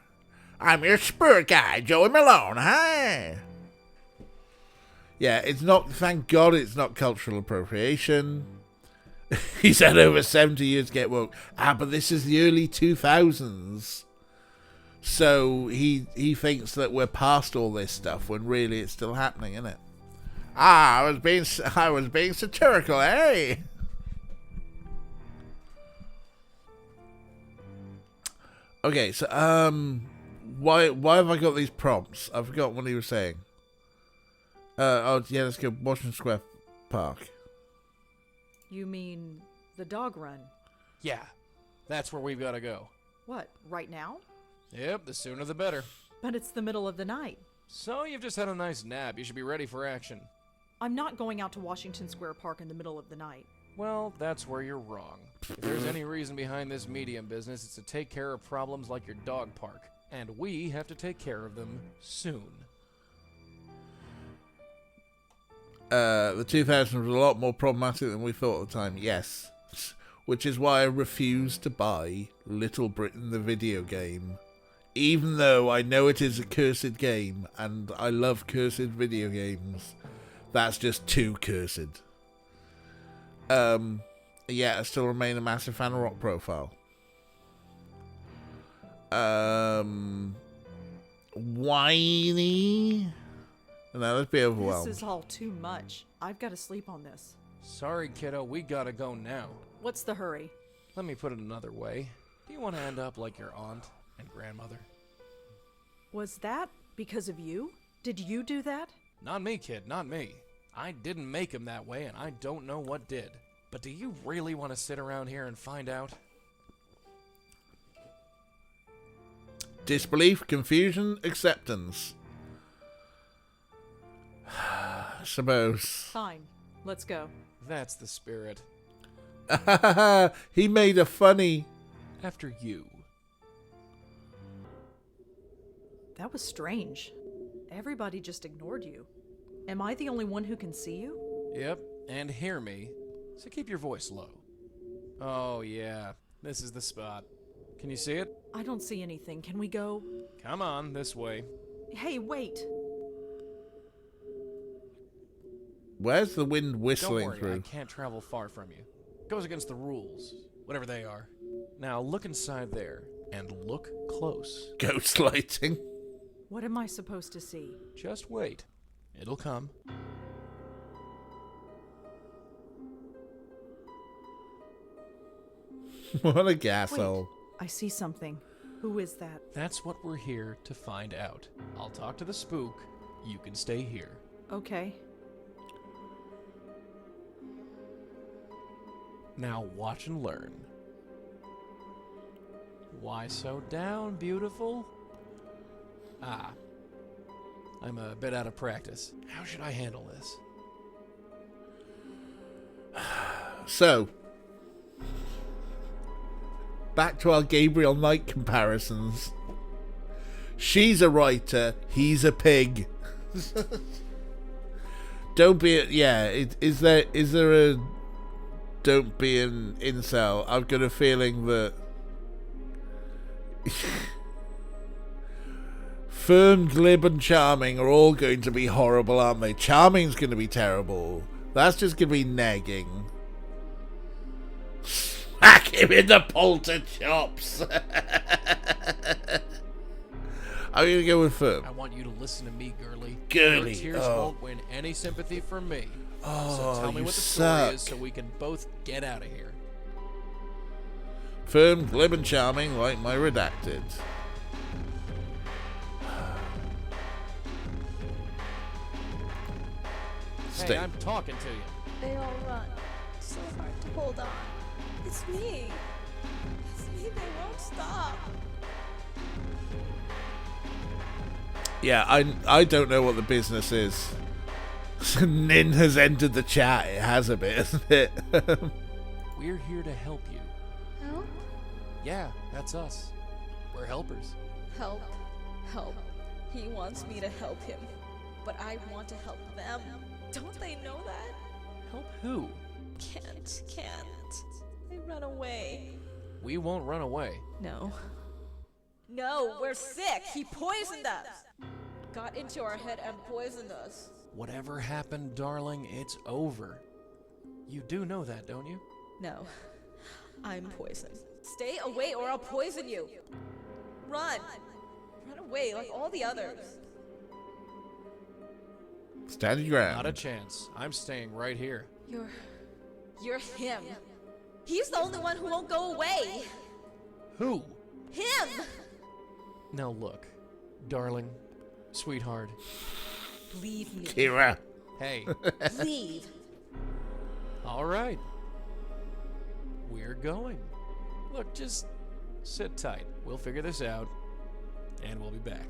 I'm your spirit guy, Joey Malone. Hi. Yeah, it's not, thank God it's not cultural appropriation. He's had over 70 years to get woke. But this is the early 2000s. So he thinks that we're past all this stuff when really it's still happening, isn't it? I was being satirical, hey? Okay, so why have I got these prompts? I forgot what he was saying. Let's go Washington Square Park. You mean the dog run? Yeah, that's where we've got to go. What, right now? Yep, the sooner the better. But it's the middle of the night. So you've just had a nice nap. You should be ready for action. I'm not going out to Washington Square Park in the middle of the night. Well, that's where you're wrong. If there's any reason behind this medium business, it's to take care of problems like your dog park. And we have to take care of them soon. The 2000s was a lot more problematic than we thought at the time, yes. Which is why I refused to buy Little Britain the video game. Even though I know it is a cursed game, and I love cursed video games. That's just too cursed. Yeah, I still remain a massive fan of Rock Profile. Whiny? No, let's be overwhelmed. This is all too much. I've got to sleep on this. Sorry, kiddo, we gotta go now. What's the hurry? Let me put it another way. Do you want to end up like your aunt and grandmother? Was that because of you? Did you do that? Not me, kid, not me. I didn't make him that way, and I don't know what did. But do you really want to sit around here and find out? Disbelief, confusion, acceptance. I suppose. Fine. Let's go. That's the spirit. He made a funny. After you. That was strange. Everybody just ignored you. Am I the only one who can see you? Yep, and hear me. So keep your voice low. Oh, yeah. This is the spot. Can you see it? I don't see anything. Can we go? Come on, this way. Hey, wait. Where's the wind whistling Don't worry, through? I can't travel far from you. Goes against the rules, whatever they are. Now look inside there, and look close. Ghost lighting. What am I supposed to see? Just wait. It'll come. What a gasshole. I see something. Who is that? That's what we're here to find out. I'll talk to the spook. You can stay here. Okay. Now watch and learn. Why so down, beautiful? Ah. I'm a bit out of practice. How should I handle this? So, back to our Gabriel Knight comparisons. She's a writer, he's a pig. Don't be is there a don't be an incel? I've got a feeling that Fern, Glib and Charming are all going to be horrible, aren't they? Charming's going to be terrible. That's just going to be nagging. Smack him in the polter chops. I'm going to go with Fern. I want you to listen to me, girly. Girly, Your tears oh. won't win any sympathy from me. Oh, so tell me you what the suck. story is so we can both get out of here. Firm, glib and charming like my redacted. Hey, I'm talking to you. They all run. So hard to hold on. It's me. It's me. They won't stop. Yeah, I don't know what the business is. Nin has entered the chat. It has a bit, isn't it? We're here to help you. Help? Yeah, that's us. We're helpers. Help. Help. He wants me to help him. But I want to help them. Don't they know that? Help who? Can't. They run away. We won't run away. No. No, we're sick. He poisoned us. Got into our head and poisoned us. Whatever happened, darling, it's over. You do know that, don't you? No. I'm poisoned. Stay away or I'll poison you. Run. Run away like all the others. Stand your ground. Not a chance. I'm staying right here. You're him. He's the only one who won't go away. Who? Him! Now look, darling, sweetheart. Leave me. Kira. Hey. Leave. All right. We're going. Look, just sit tight. We'll figure this out, and we'll be back.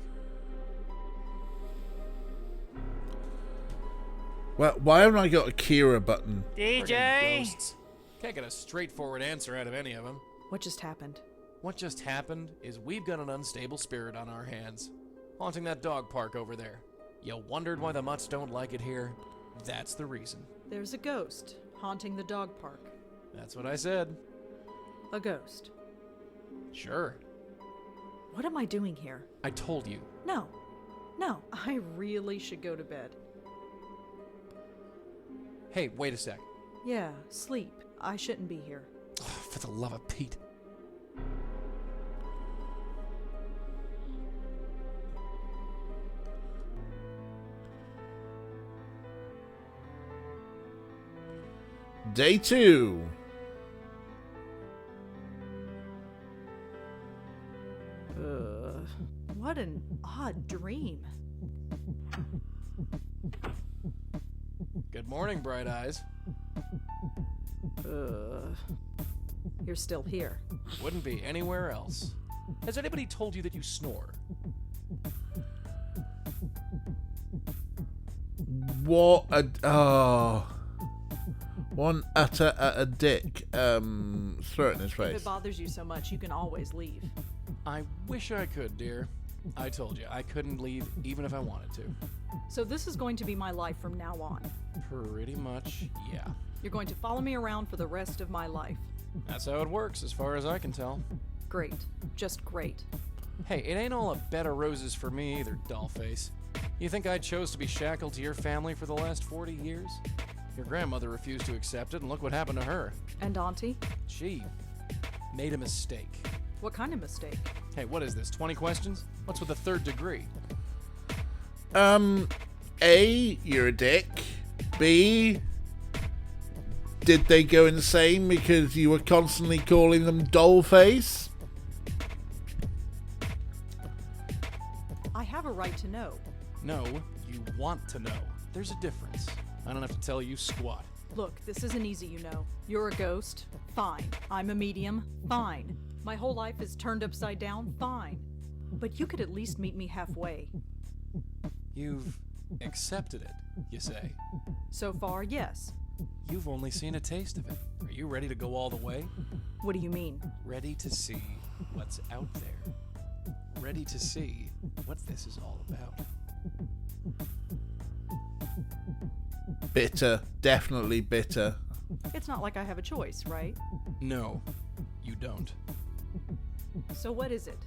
Well, why haven't I got a Kira button? Friggin' ghosts. Can't get a straightforward answer out of any of them. What just happened? What just happened is we've got an unstable spirit on our hands, haunting that dog park over there. You wondered why the mutts don't like it here? That's the reason. There's a ghost haunting the dog park. That's what I said. A ghost. Sure. What am I doing here? I told you. No. I really should go to bed. Hey, wait a sec. Yeah, sleep. I shouldn't be here. Oh, for the love of Pete. Day 2. What an odd dream. Good morning, Bright Eyes. You're still here. Wouldn't be anywhere else. Has anybody told you that you snore? What a one utter a dick throw it in his If face. it bothers you so much, you can always leave. I wish I could, dear. I told you, I couldn't leave even if I wanted to. So this is going to be my life from now on. Pretty much, yeah. You're going to follow me around for the rest of my life. That's how it works, as far as I can tell. Great. Just great. Hey, it ain't all a bed of roses for me either, dollface. You think I chose to be shackled to your family for the last 40 years? Your grandmother refused to accept it, and look what happened to her. And Auntie? She made a mistake. What kind of mistake? Hey, what is this, 20 questions? What's with the third degree? A, you're a dick. B, did they go insane because you were constantly calling them dollface? I have a right to know. No, you want to know. There's a difference. I don't have to tell you squat. Look, this isn't easy, you know. You're a ghost? Fine. I'm a medium? Fine. My whole life is turned upside down? Fine. But you could at least meet me halfway. You've accepted it, you say. So far, yes. You've only seen a taste of it. Are you ready to go all the way? What do you mean? Ready to see what's out there. Ready to see what this is all about. Bitter. Definitely bitter. It's not like I have a choice, right? No, you don't. So what is it?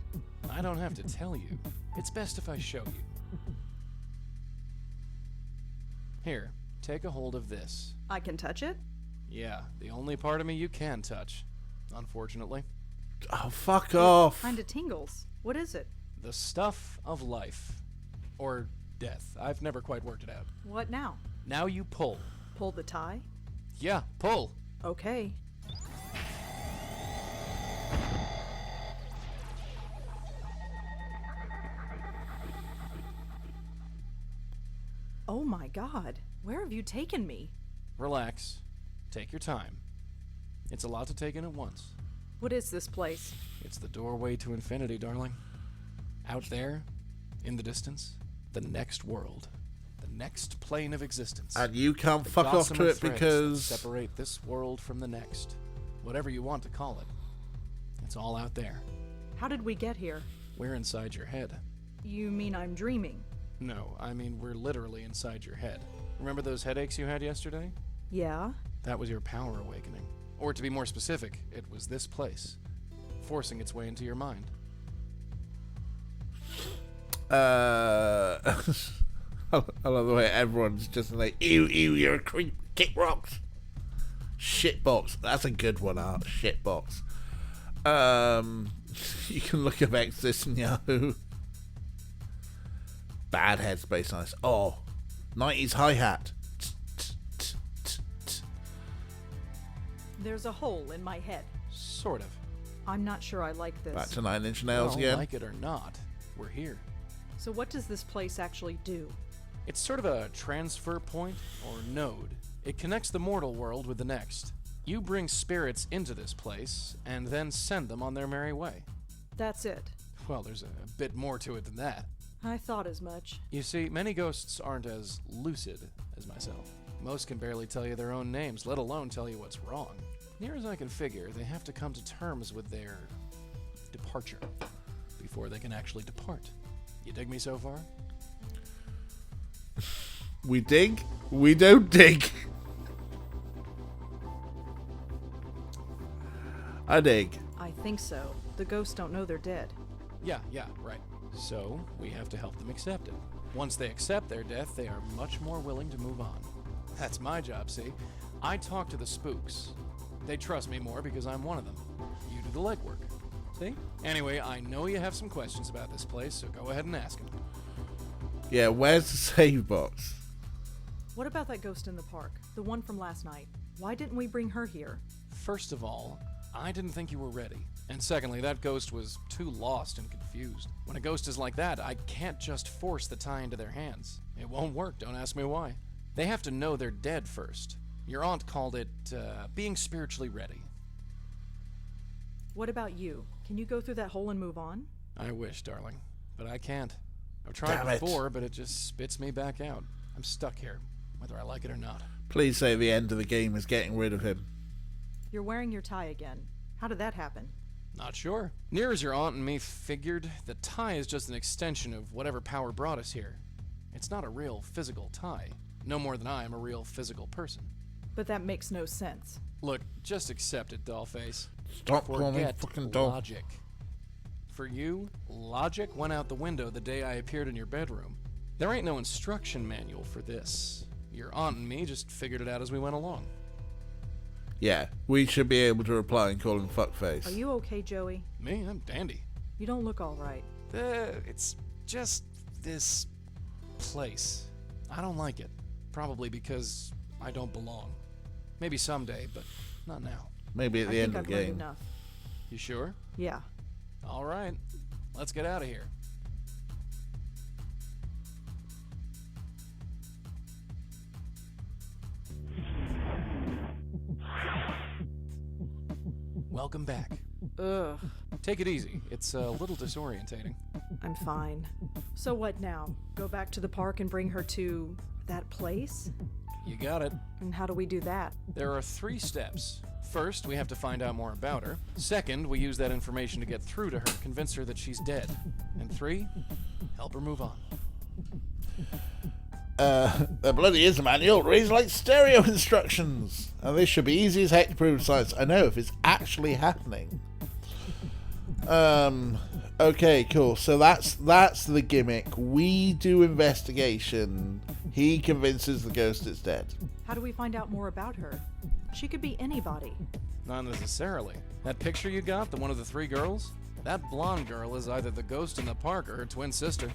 I don't have to tell you. It's best if I show you. Here, take a hold of this. I can touch it? Yeah, the only part of me you can touch, unfortunately. Oh, fuck off. Kinda tingles. What is it? The stuff of life. Or death. I've never quite worked it out. What now? Now you pull. Pull the tie? Yeah, pull. Okay. Oh my god, where have you taken me? Relax. Take your time. It's a lot to take in at once. What is this place? It's the doorway to infinity, darling. Out there, in the distance, the next world. The next plane of existence. And you can't The fuck off to gossamer it threads because... that separate this world from the next. Whatever you want to call it. It's all out there. How did we get here? We're inside your head. You mean I'm dreaming? No, I mean we're literally inside your head. Remember those headaches you had yesterday? Yeah? That was your power awakening. Or to be more specific, it was this place, forcing its way into your mind. I love the way everyone's just like, ew, you're a creep, kick rocks. Shitbox, that's a good one, Art. Shitbox. You can look up Exodus and Yahoo. Bad headspace on this. Oh, 90s hi-hat. There's a hole in my head. Sort of. I'm not sure I like this. Back to Nine Inch Nails Well, again. like it or not, we're here. So what does this place actually do? It's sort of a transfer point or node. It connects the mortal world with the next. You bring spirits into this place and then send them on their merry way. That's it. Well, there's a bit more to it than that. I thought as much. You see, many ghosts aren't as lucid as myself. Most can barely tell you their own names, let alone tell you what's wrong. Near as I can figure, they have to come to terms with their departure before they can actually depart. You dig me so far? We dig, we don't dig. I dig. I think so. The ghosts don't know they're dead. Yeah, right. So, we have to help them accept it. Once they accept their death, they are much more willing to move on. That's my job, see? I talk to the spooks. They trust me more because I'm one of them. You do the legwork. See? Anyway, I know you have some questions about this place, so go ahead and ask them. Yeah, where's the save box? What about that ghost in the park? The one from last night. Why didn't we bring her here? First of all, I didn't think you were ready. And secondly, that ghost was too lost and confused. When a ghost is like that, I can't just force the tie into their hands. It won't work, don't ask me why. They have to know they're dead first. Your aunt called it being spiritually ready. What about you? Can you go through that hole and move on? I wish, darling, but I can't. I've tried Damn it. before, but it just spits me back out. I'm stuck here, whether I like it or not. Please say the end of the game is getting rid of him. You're wearing your tie again. How did that happen? Not sure. Near as your aunt and me figured, the tie is just an extension of whatever power brought us here. It's not a real physical tie, no more than I am a real physical person. But that makes no sense. Look, just accept it, Dollface. Stop calling me Forget fucking doll. logic. For you, logic went out the window the day I appeared in your bedroom. There ain't no instruction manual for this. Your aunt and me just figured it out as we went along. Yeah, we should be able to reply and call him fuckface. Are you okay, Joey? Me? I'm dandy. You don't look all right. It's just this place. I don't like it. Probably because I don't belong. Maybe someday, but not now. Maybe at the end of the I've learned game. enough. You sure? Yeah. All right. Let's get out of here. Welcome back. Ugh. Take it easy. It's a little disorientating. I'm fine. So what now? Go back to the park and bring her to that place? You got it. And how do we do that? There are 3 steps. First, we have to find out more about her. Second, we use that information to get through to her, convince her that she's dead. And 3, help her move on. There bloody is a manual. It reads like stereo instructions. And this should be easy as heck to prove science. I know if it's actually happening. Okay, cool. So that's the gimmick. We do investigation. He convinces the ghost it's dead. How do we find out more about her? She could be anybody. Not necessarily. That picture you got, the one of the 3 girls? That blonde girl is either the ghost in the park or her twin sister.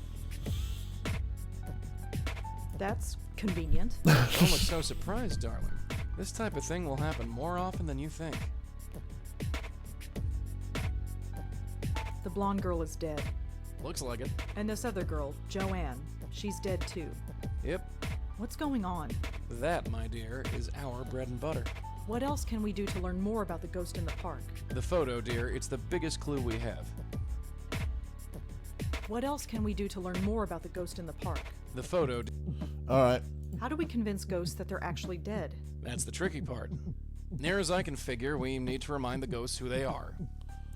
That's convenient. Don't look so surprised, darling. This type of thing will happen more often than you think. The blonde girl is dead. Looks like it. And this other girl, Joanne, she's dead too. Yep. What's going on? That, my dear, is our bread and butter. What else can we do to learn more about the ghost in the park? The photo, dear, it's the biggest clue we have. What else can we do to learn more about the ghost in the park? The photo... Alright. How do we convince ghosts that they're actually dead? That's the tricky part. Near as I can figure, we need to remind the ghosts who they are.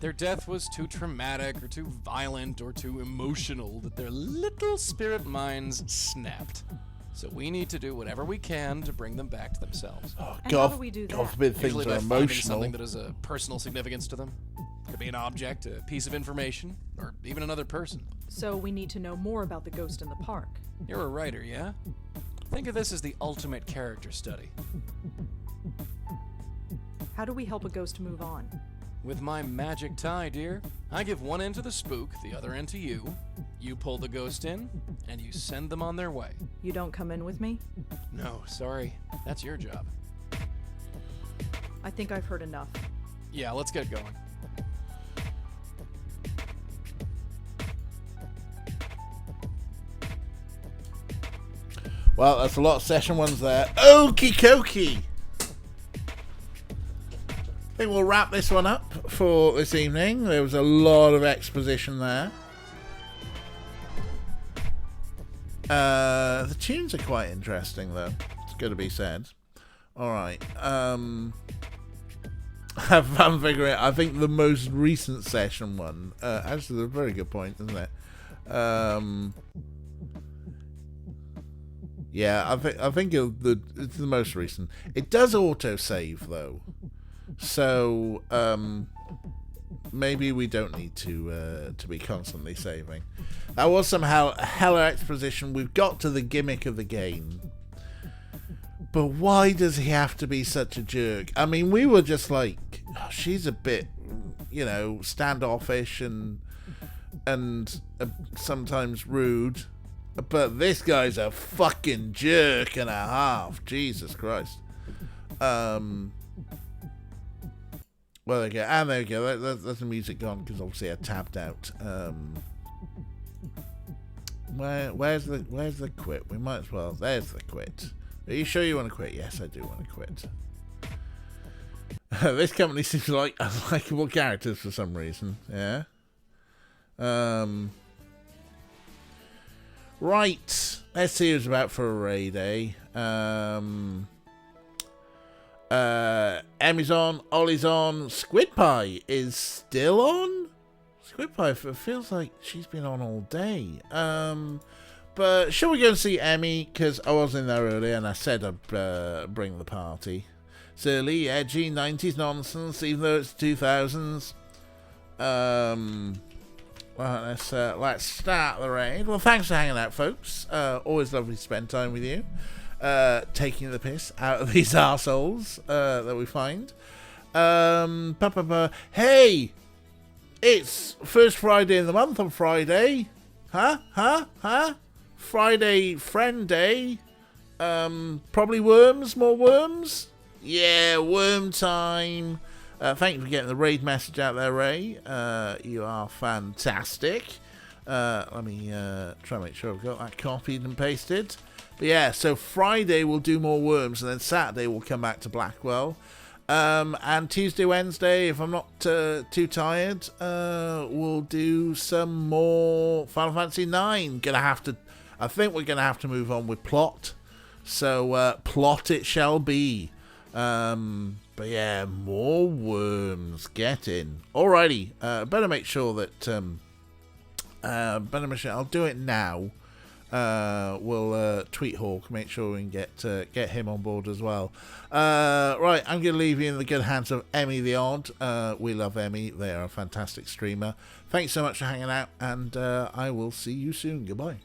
Their death was too traumatic, or too violent, or too emotional that their little spirit minds snapped. So we need to do whatever we can to bring them back to themselves. Oh, And how do we do that? God forbid things Usually are by finding emotional. something that has a personal significance to them. Could be an object, a piece of information, or even another person. So we need to know more about the ghost in the park. You're a writer, yeah? Think of this as the ultimate character study. How do we help a ghost move on? With my magic tie, dear, I give one end to the spook, the other end to you. You pull the ghost in, and you send them on their way. You don't come in with me? No, sorry. That's your job. I think I've heard enough. Yeah, let's get going. Well, that's a lot of session ones there. Okie dokie. I think we'll wrap this one up for this evening. There was a lot of exposition there. The tunes are quite interesting, though. It's got to be said. Alright. Have fun figuring it out. I think the most recent session one... actually, that's a very good point, isn't it? Yeah, I think it's the most recent. It does auto-save, though. So, maybe we don't need to be constantly saving. That was somehow a hella exposition. We've got to the gimmick of the game. But why does he have to be such a jerk? I mean, we were just like, oh, she's a bit, standoffish and sometimes rude. But this guy's a fucking jerk and a half. Jesus Christ. Well, there we go. And there we go. That's the music gone because obviously I tapped out. Where's the quit? We might as well. There's the quit. Are you sure you want to quit? Yes, I do want to quit. This company seems like unlikable characters for some reason. Yeah. Right. Let's see who's about for a raid, eh? Emmy's on, Ollie's on, Squid Pie is still on? Squid Pie feels like she's been on all day. But shall we go and see Emmy? Because I was in there earlier and I said I'd bring the party. Silly, edgy, 90s nonsense, even though it's 2000s. Well, let's start the raid. Well, thanks for hanging out, folks. Always lovely to spend time with you. Taking the piss out of these arseholes that we find. Hey! It's first Friday in the month on Friday. Huh? Friday Friend Day. Probably worms, more worms? Yeah, worm time. Thank you for getting the raid message out there, Ray. You are fantastic. Let me try and make sure I've got that copied and pasted. But yeah, so Friday we'll do more worms, and then Saturday we'll come back to Blackwell. And Tuesday, Wednesday, if I'm not too tired, we'll do some more Final Fantasy 9. I think we're gonna have to move on with plot. So plot it shall be. But yeah, more worms. Get in. Alrighty. Better make sure that I'll do it now. We'll tweet Hawk, make sure we can get him on board as well. Right, I'm going to leave you in the good hands of Emmy the Odd. We love Emmy. They are a fantastic streamer. Thanks so much for hanging out, and I will see you soon. Goodbye.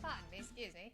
Pardon me, excuse me.